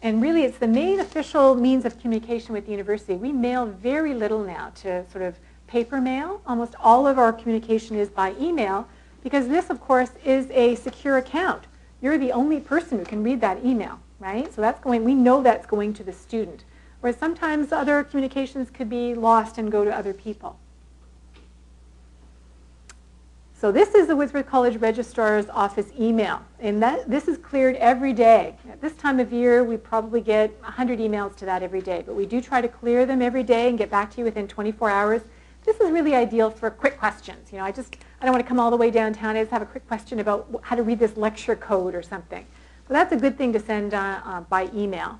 And really, it's the main official means of communication with the university. We mail very little now to sort of paper mail. Almost all of our communication is by email because this, of course, is a secure account. You're the only person who can read that email, right? So that's going, we know that's going to the student. Whereas sometimes other communications could be lost and go to other people. So this is the Woodsworth College Registrar's office email. And this is cleared every day. At this time of year, we probably get 100 emails to that every day. But we do try to clear them every day and get back to you within 24 hours. This is really ideal for quick questions. You know, I don't want to come all the way downtown. I just have a quick question about how to read this lecture code or something. So that's a good thing to send by email.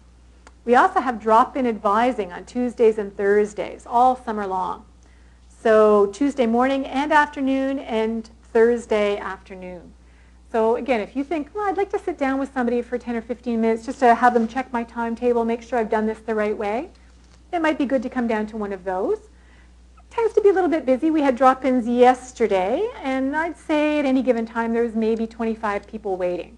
We also have drop-in advising on Tuesdays and Thursdays all summer long. So Tuesday morning and afternoon and Thursday afternoon. So again, if you think, well, I'd like to sit down with somebody for 10 or 15 minutes just to have them check my timetable, make sure I've done this the right way, it might be good to come down to one of those. It tends to be a little bit busy. We had drop-ins yesterday, and I'd say at any given time there's maybe 25 people waiting.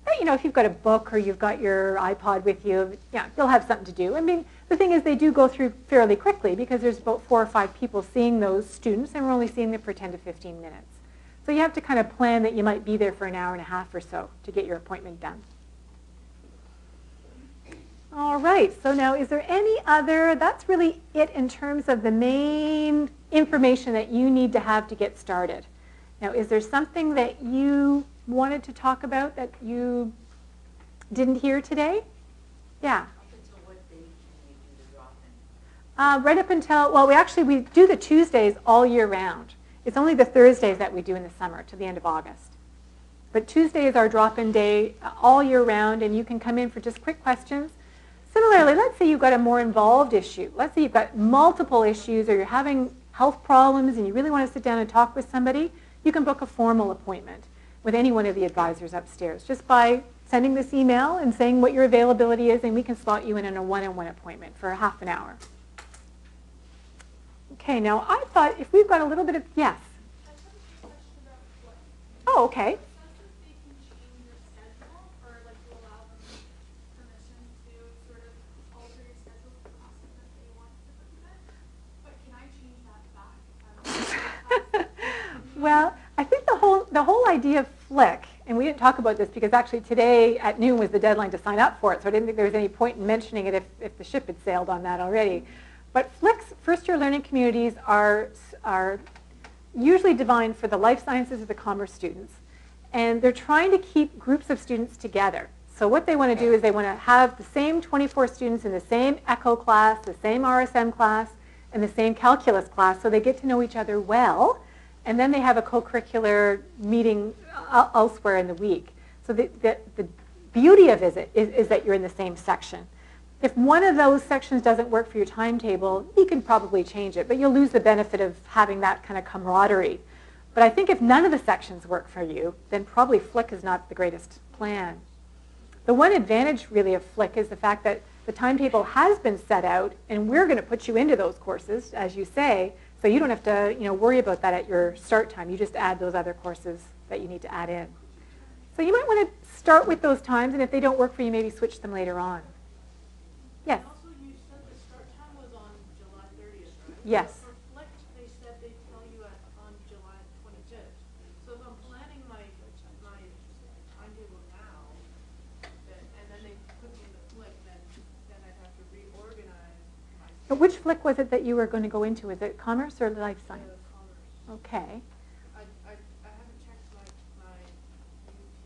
But, you know, if you've got a book or you've got your iPod with you, yeah, they'll have something to do. I mean, the thing is they do go through fairly quickly because there's about 4 or 5 people seeing those students, and we're only seeing them for 10 to 15 minutes. So you have to kind of plan that you might be there for an hour and a half or so to get your appointment done. All right, so now is there any other, that's really it in terms of the main information that you need to have to get started. Now, is there something that you wanted to talk about that you didn't hear today? Yeah. Up until what date can you do the drop-in? Right up until, well, we do the Tuesdays all year round. It's only the Thursdays that we do in the summer to the end of August. But Tuesday is our drop-in day all year round, and you can come in for just quick questions. Similarly, let's say you've got a more involved issue. Let's say you've got multiple issues or you're having health problems and you really want to sit down and talk with somebody, you can book a formal appointment with any one of the advisors upstairs just by sending this email and saying what your availability is, and we can slot you in a one-on-one appointment for a half an hour. Okay, now I thought if we've got a little bit of, yes? I have a question about what. Oh, okay. It says that they can change your schedule or like you allow them permission to sort of alter your schedule for classes that they want to put you in. But can I change that back if I Well, I think the whole idea of Flick, and we didn't talk about this because actually today at noon was the deadline to sign up for it, so I didn't think there was any point in mentioning it if the ship had sailed on that already. But Flick's first-year learning communities are usually designed for the life sciences or the commerce students, and they're trying to keep groups of students together. So what they want to do is they want to have the same 24 students in the same ECHO class, the same RSM class, and the same calculus class, so they get to know each other well, and then they have a co-curricular meeting elsewhere in the week. So the beauty of it is that you're in the same section. If one of those sections doesn't work for your timetable, you can probably change it, but you'll lose the benefit of having that kind of camaraderie. But I think if none of the sections work for you, then probably Flick is not the greatest plan. The one advantage really of Flick is the fact that the timetable has been set out, and we're going to put you into those courses, as you say, so you don't have to worry about that at your start time. You just add those other courses that you need to add in. So you might want to start with those times, and if they don't work for you, maybe switch them later on. Yes? Also, you said the start time was on July 30th, right? Yes. For Flick, they said they'd tell you on July 25th. So if I'm planning my timetable now, and then they put me in the Flick, then I'd have to reorganize my But which Flick was it that you were going to go into? Is it commerce or life science? commerce. Okay. I haven't checked my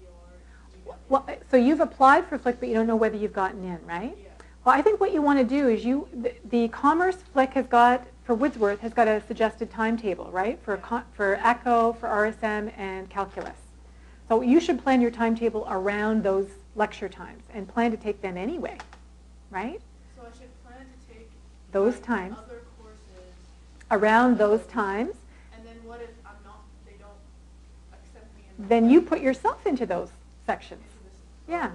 UTR. Well, so you've applied for Flick, but you don't know whether you've gotten in, right? Yeah. Well, I think what you want to do is the Commerce Flick has got, for Woodsworth, has got a suggested timetable, right? For ECHO, for RSM, and calculus. So you should plan your timetable around those lecture times and plan to take them anyway, right? So I should plan to take Those my times, other courses around those times. and then then you put yourself into those sections. Yeah.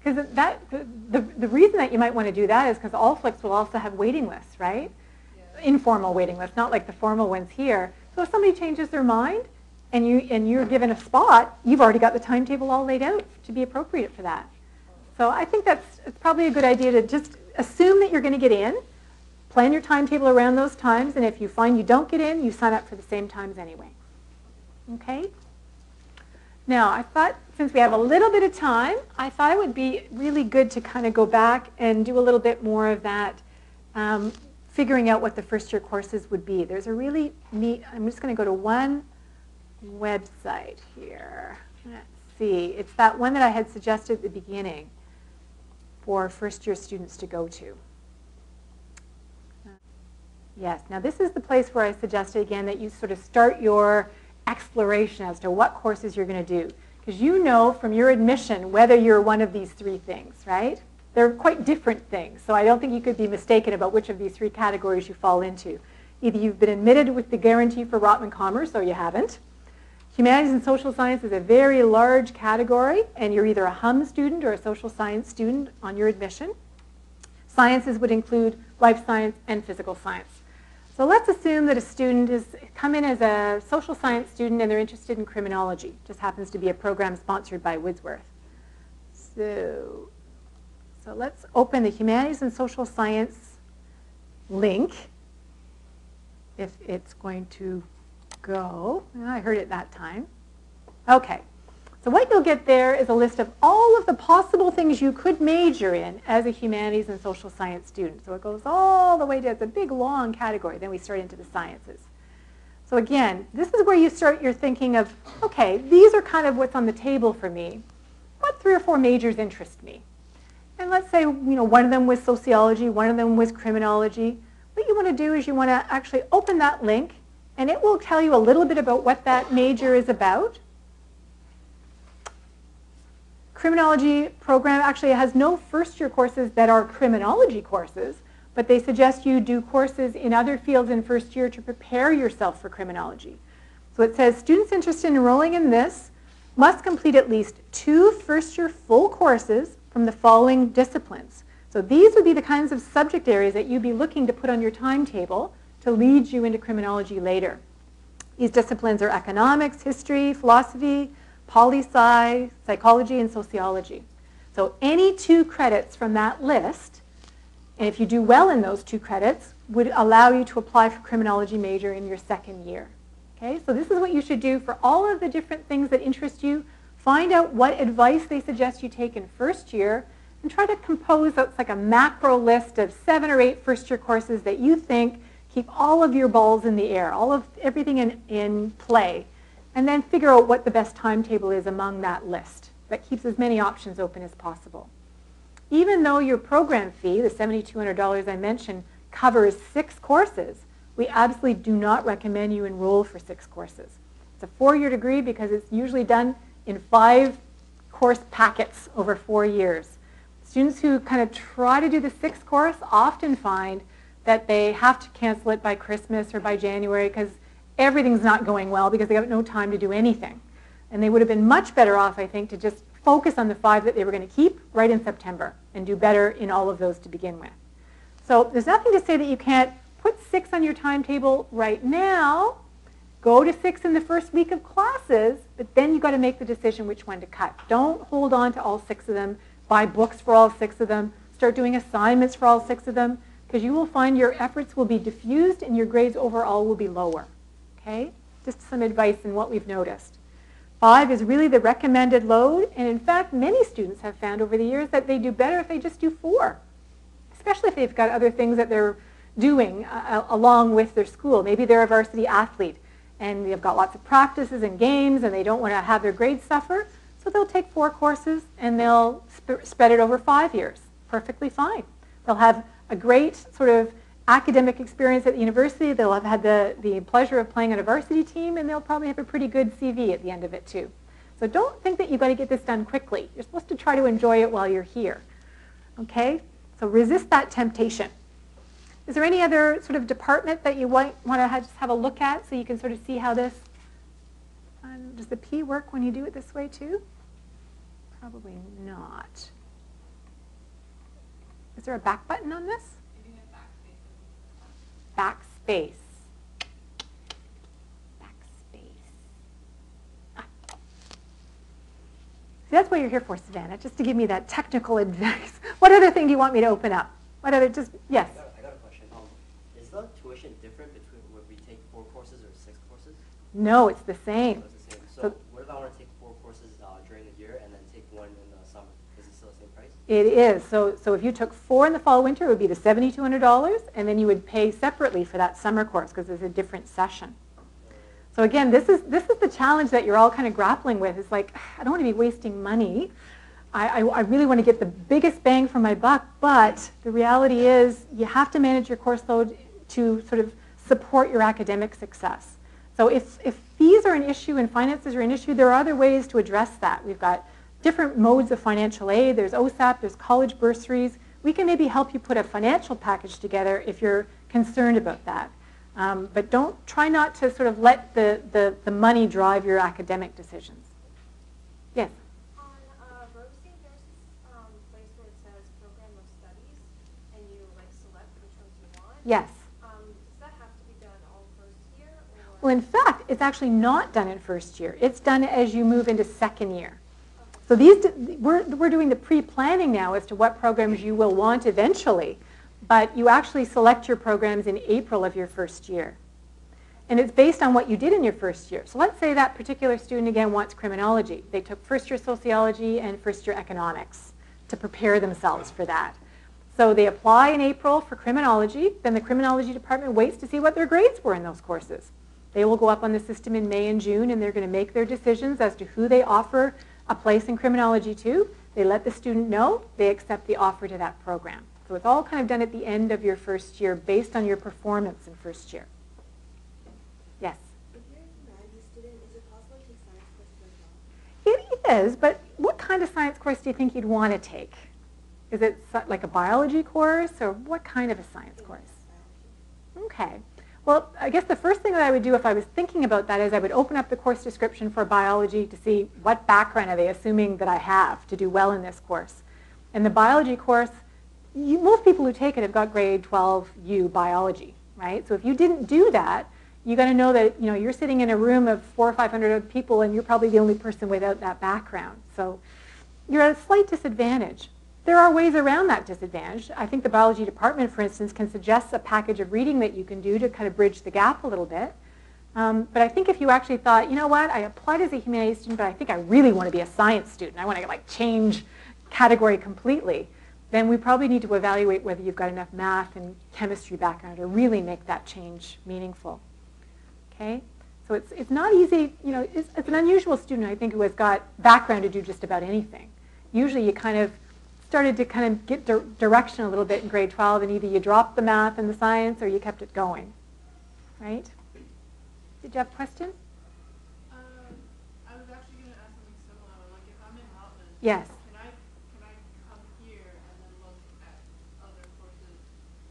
Because the reason that you might want to do that is because all flicks will also have waiting lists, right? Yeah. Informal waiting lists, not like the formal ones here. So if somebody changes their mind and you're given a spot, you've already got the timetable all laid out to be appropriate for that. So I think it's probably a good idea to just assume that you're going to get in, plan your timetable around those times, and if you find you don't get in, you sign up for the same times anyway. Okay? Now, I thought since we have a little bit of time, I thought it would be really good to kind of go back and do a little bit more of that, figuring out what the first year courses would be. There's a really neat, I'm just going to go to one website here. Let's see. It's that one that I had suggested at the beginning for first year students to go to. Yes, now this is the place where I suggested again that you sort of start your exploration as to what courses you're going to do. Because you know from your admission whether you're one of these three things, right? They're quite different things, so I don't think you could be mistaken about which of these three categories you fall into. Either you've been admitted with the guarantee for Rotman Commerce or you haven't. Humanities and social science is a very large category, and you're either a HUM student or a social science student on your admission. Sciences would include life science and physical science. So let's assume that a student has come in as a social science student and they're interested in criminology. Just happens to be a program sponsored by Woodsworth. So let's open the Humanities and Social Science link, if it's going to go. I heard it that time. Okay. So what you'll get there is a list of all of the possible things you could major in as a humanities and social science student. So it goes all the way to, it's a big, long category. Then we start into the sciences. So again, this is where you start your thinking of, okay, these are kind of what's on the table for me. What 3 or 4 majors interest me? And let's say, one of them was sociology, one of them was criminology. What you want to do is you want to actually open that link, and it will tell you a little bit about what that major is about. Criminology program actually has no first-year courses that are criminology courses, but they suggest you do courses in other fields in first year to prepare yourself for criminology. So it says, students interested in enrolling in this must complete at least 2 first-year full courses from the following disciplines. So these would be the kinds of subject areas that you'd be looking to put on your timetable to lead you into criminology later. These disciplines are economics, history, philosophy, poli-sci, psychology, and sociology. So any 2 credits from that list, and if you do well in those 2 credits, would allow you to apply for criminology major in your 2nd year. Okay, so this is what you should do for all of the different things that interest you. Find out what advice they suggest you take in first year, and try to compose like a macro list of 7 or 8 first-year courses that you think keep all of your balls in the air, all of everything in play, and then figure out what the best timetable is among that list that keeps as many options open as possible. Even though your program fee, the $7,200 I mentioned, covers 6 courses, we absolutely do not recommend you enroll for 6 courses. It's a 4-year degree because it's usually done in 5 course packets over 4 years. Students who kind of try to do the 6th course often find that they have to cancel it by Christmas or by January because everything's not going well because they have no time to do anything. And they would have been much better off, I think, to just focus on the 5 that they were going to keep right in September and do better in all of those to begin with. So there's nothing to say that you can't put 6 on your timetable right now, go to 6 in the first week of classes, but then you've got to make the decision which one to cut. Don't hold on to all 6 of them, buy books for all 6 of them, start doing assignments for all 6 of them, because you will find your efforts will be diffused and your grades overall will be lower. Okay? Just some advice in what we've noticed. 5 is really the recommended load, and in fact, many students have found over the years that they do better if they just do 4, especially if they've got other things that they're doing along with their school. Maybe they're a varsity athlete, and they've got lots of practices and games, and they don't want to have their grades suffer, so they'll take 4 courses, and they'll spread it over 5 years. Perfectly fine. They'll have a great sort of academic experience at the university. They'll have had the pleasure of playing on a varsity team, and they'll probably have a pretty good CV at the end of it too. So don't think that you've got to get this done quickly. You're supposed to try to enjoy it while you're here. Okay? So resist that temptation. Is there any other sort of department that you want to just have a look at so you can sort of see how this, Does the P work when you do it this way too? Probably not. Is there a back button on this? Backspace. Backspace. Ah. See, that's what you're here for, Savannah, just to give me that technical advice. What other thing do you want me to open up? What other, just, yes? I got a question. Is the tuition different between when we take 4 courses or 6 courses? No, it's the same. So it's the same. So what if I want to take 4 courses during the year and then take 1 in the summer? Is it still the same price? It is. So if you took 4 in the fall winter, it would be the $7,200, and then you would pay separately for that summer course because it's a different session. So again, this is the challenge that you're all kind of grappling with. It's like, I don't want to be wasting money. I really want to get the biggest bang for my buck, but the reality is you have to manage your course load to sort of support your academic success. So if fees are an issue and finances are an issue, there are other ways to address that. We've got different modes of financial aid. There's OSAP, there's college bursaries. We can maybe help you put a financial package together if you're concerned about that. But try not to sort of let the money drive your academic decisions. Yes? On Rosie, there's this place where it says program of studies, and you select which ones you want. Yes. Does that have to be done all first year? Or? Well, in fact, it's actually not done in first year. It's done as you move into second year. So we're doing the pre-planning now as to what programs you will want eventually, but you actually select your programs in April of your first year. And it's based on what you did in your first year. So let's say that particular student, again, wants criminology. They took first year sociology and first year economics to prepare themselves for that. So they apply in April for criminology. Then the criminology department waits to see what their grades were in those courses. They will go up on the system in May and June, and they're going to make their decisions as to who they offer a place in criminology to. They let the student know. They accept the offer to that program. So it's all kind of done at the end of your first year based on your performance in first year. Yes? If you're a humanities student, is it possible to take science courses as well? It is, but what kind of science course do you think you'd want to take? Is it like a biology course, or what kind of a science course? Okay. Well, I guess the first thing that I would do if I was thinking about that is I would open up the course description for biology to see what background are they assuming that I have to do well in this course. In the biology course, most people who take it have got grade 12U biology, right? So if you didn't do that, you got to know that you're sitting in a room of 400 or 500 people, and you're probably the only person without that background. So you're at a slight disadvantage. There are ways around that disadvantage. I think the biology department, for instance, can suggest a package of reading that you can do to kind of bridge the gap a little bit. But I think if you actually thought, you know what, I applied as a humanities student, but I think I really want to be a science student. I want to change category completely. Then we probably need to evaluate whether you've got enough math and chemistry background to really make that change meaningful. Okay? So it's not easy. It's an unusual student, I think, who has got background to do just about anything. Usually you kind of started to kind of get direction a little bit in grade 12, and either you dropped the math and the science or you kept it going, right? Did you have a question? I was actually going to ask something similar. Like if I'm in Routland, Yes. Can I come here and then look at other courses?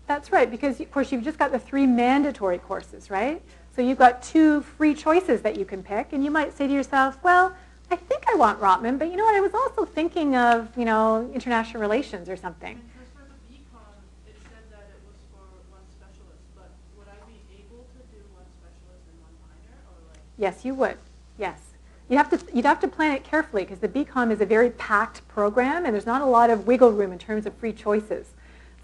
That's right, because of course you've just got the 3 mandatory courses, right? So you've got 2 free choices that you can pick, and you might say to yourself, well, I think I want Rotman, but you know what, I was also thinking of, international relations or something. Because for the BCom, it said that it was for 1 specialist, but would I be able to do 1 specialist and 1 minor, or Yes, you would. Yes. You'd have to plan it carefully because the BCom is a very packed program, and there's not a lot of wiggle room in terms of free choices.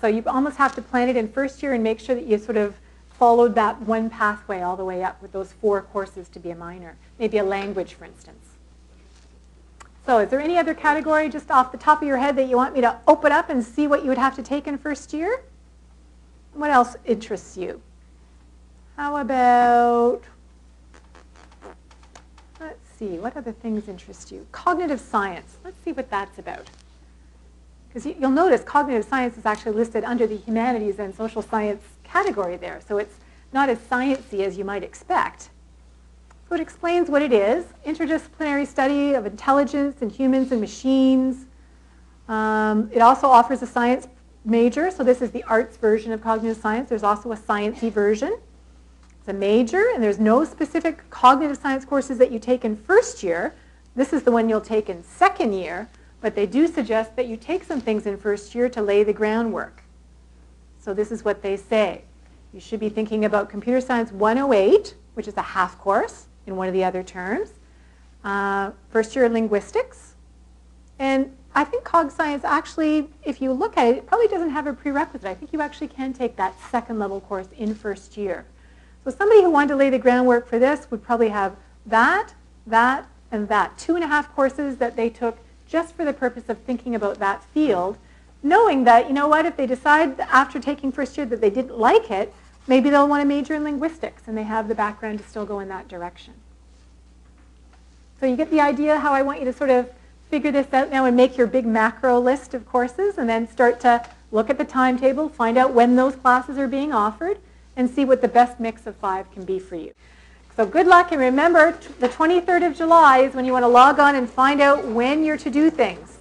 So you almost have to plan it in first year and make sure that you sort of followed that one pathway all the way up with those 4 courses to be a minor, maybe a language, for instance. So is there any other category just off the top of your head that you want me to open up and see what you would have to take in first year? What else interests you? How about, let's see, what other things interest you? Cognitive science. Let's see what that's about. Because you'll notice cognitive science is actually listed under the humanities and social science category there. So it's not as sciencey as you might expect. So it explains what it is, interdisciplinary study of intelligence in humans and machines. It also offers a science major, so this is the arts version of cognitive science. There's also a sciencey version. It's a major, and there's no specific cognitive science courses that you take in first year. This is the one you'll take in second year, but they do suggest that you take some things in first year to lay the groundwork. So this is what they say. You should be thinking about Computer Science 108, which is a half course in one of the other terms. First year linguistics. And I think Cog Science actually, if you look at it, it probably doesn't have a prerequisite. I think you actually can take that second level course in first year. So somebody who wanted to lay the groundwork for this would probably have that, that, and that. 2.5 courses that they took just for the purpose of thinking about that field, knowing that, you know what, if they decide after taking first year that they didn't like it, maybe they'll want to major in linguistics, and they have the background to still go in that direction. So you get the idea how I want you to sort of figure this out now and make your big macro list of courses, and then start to look at the timetable, find out when those classes are being offered, and see what the best mix of 5 can be for you. So good luck, and remember, the 23rd of July is when you want to log on and find out when you're to do things.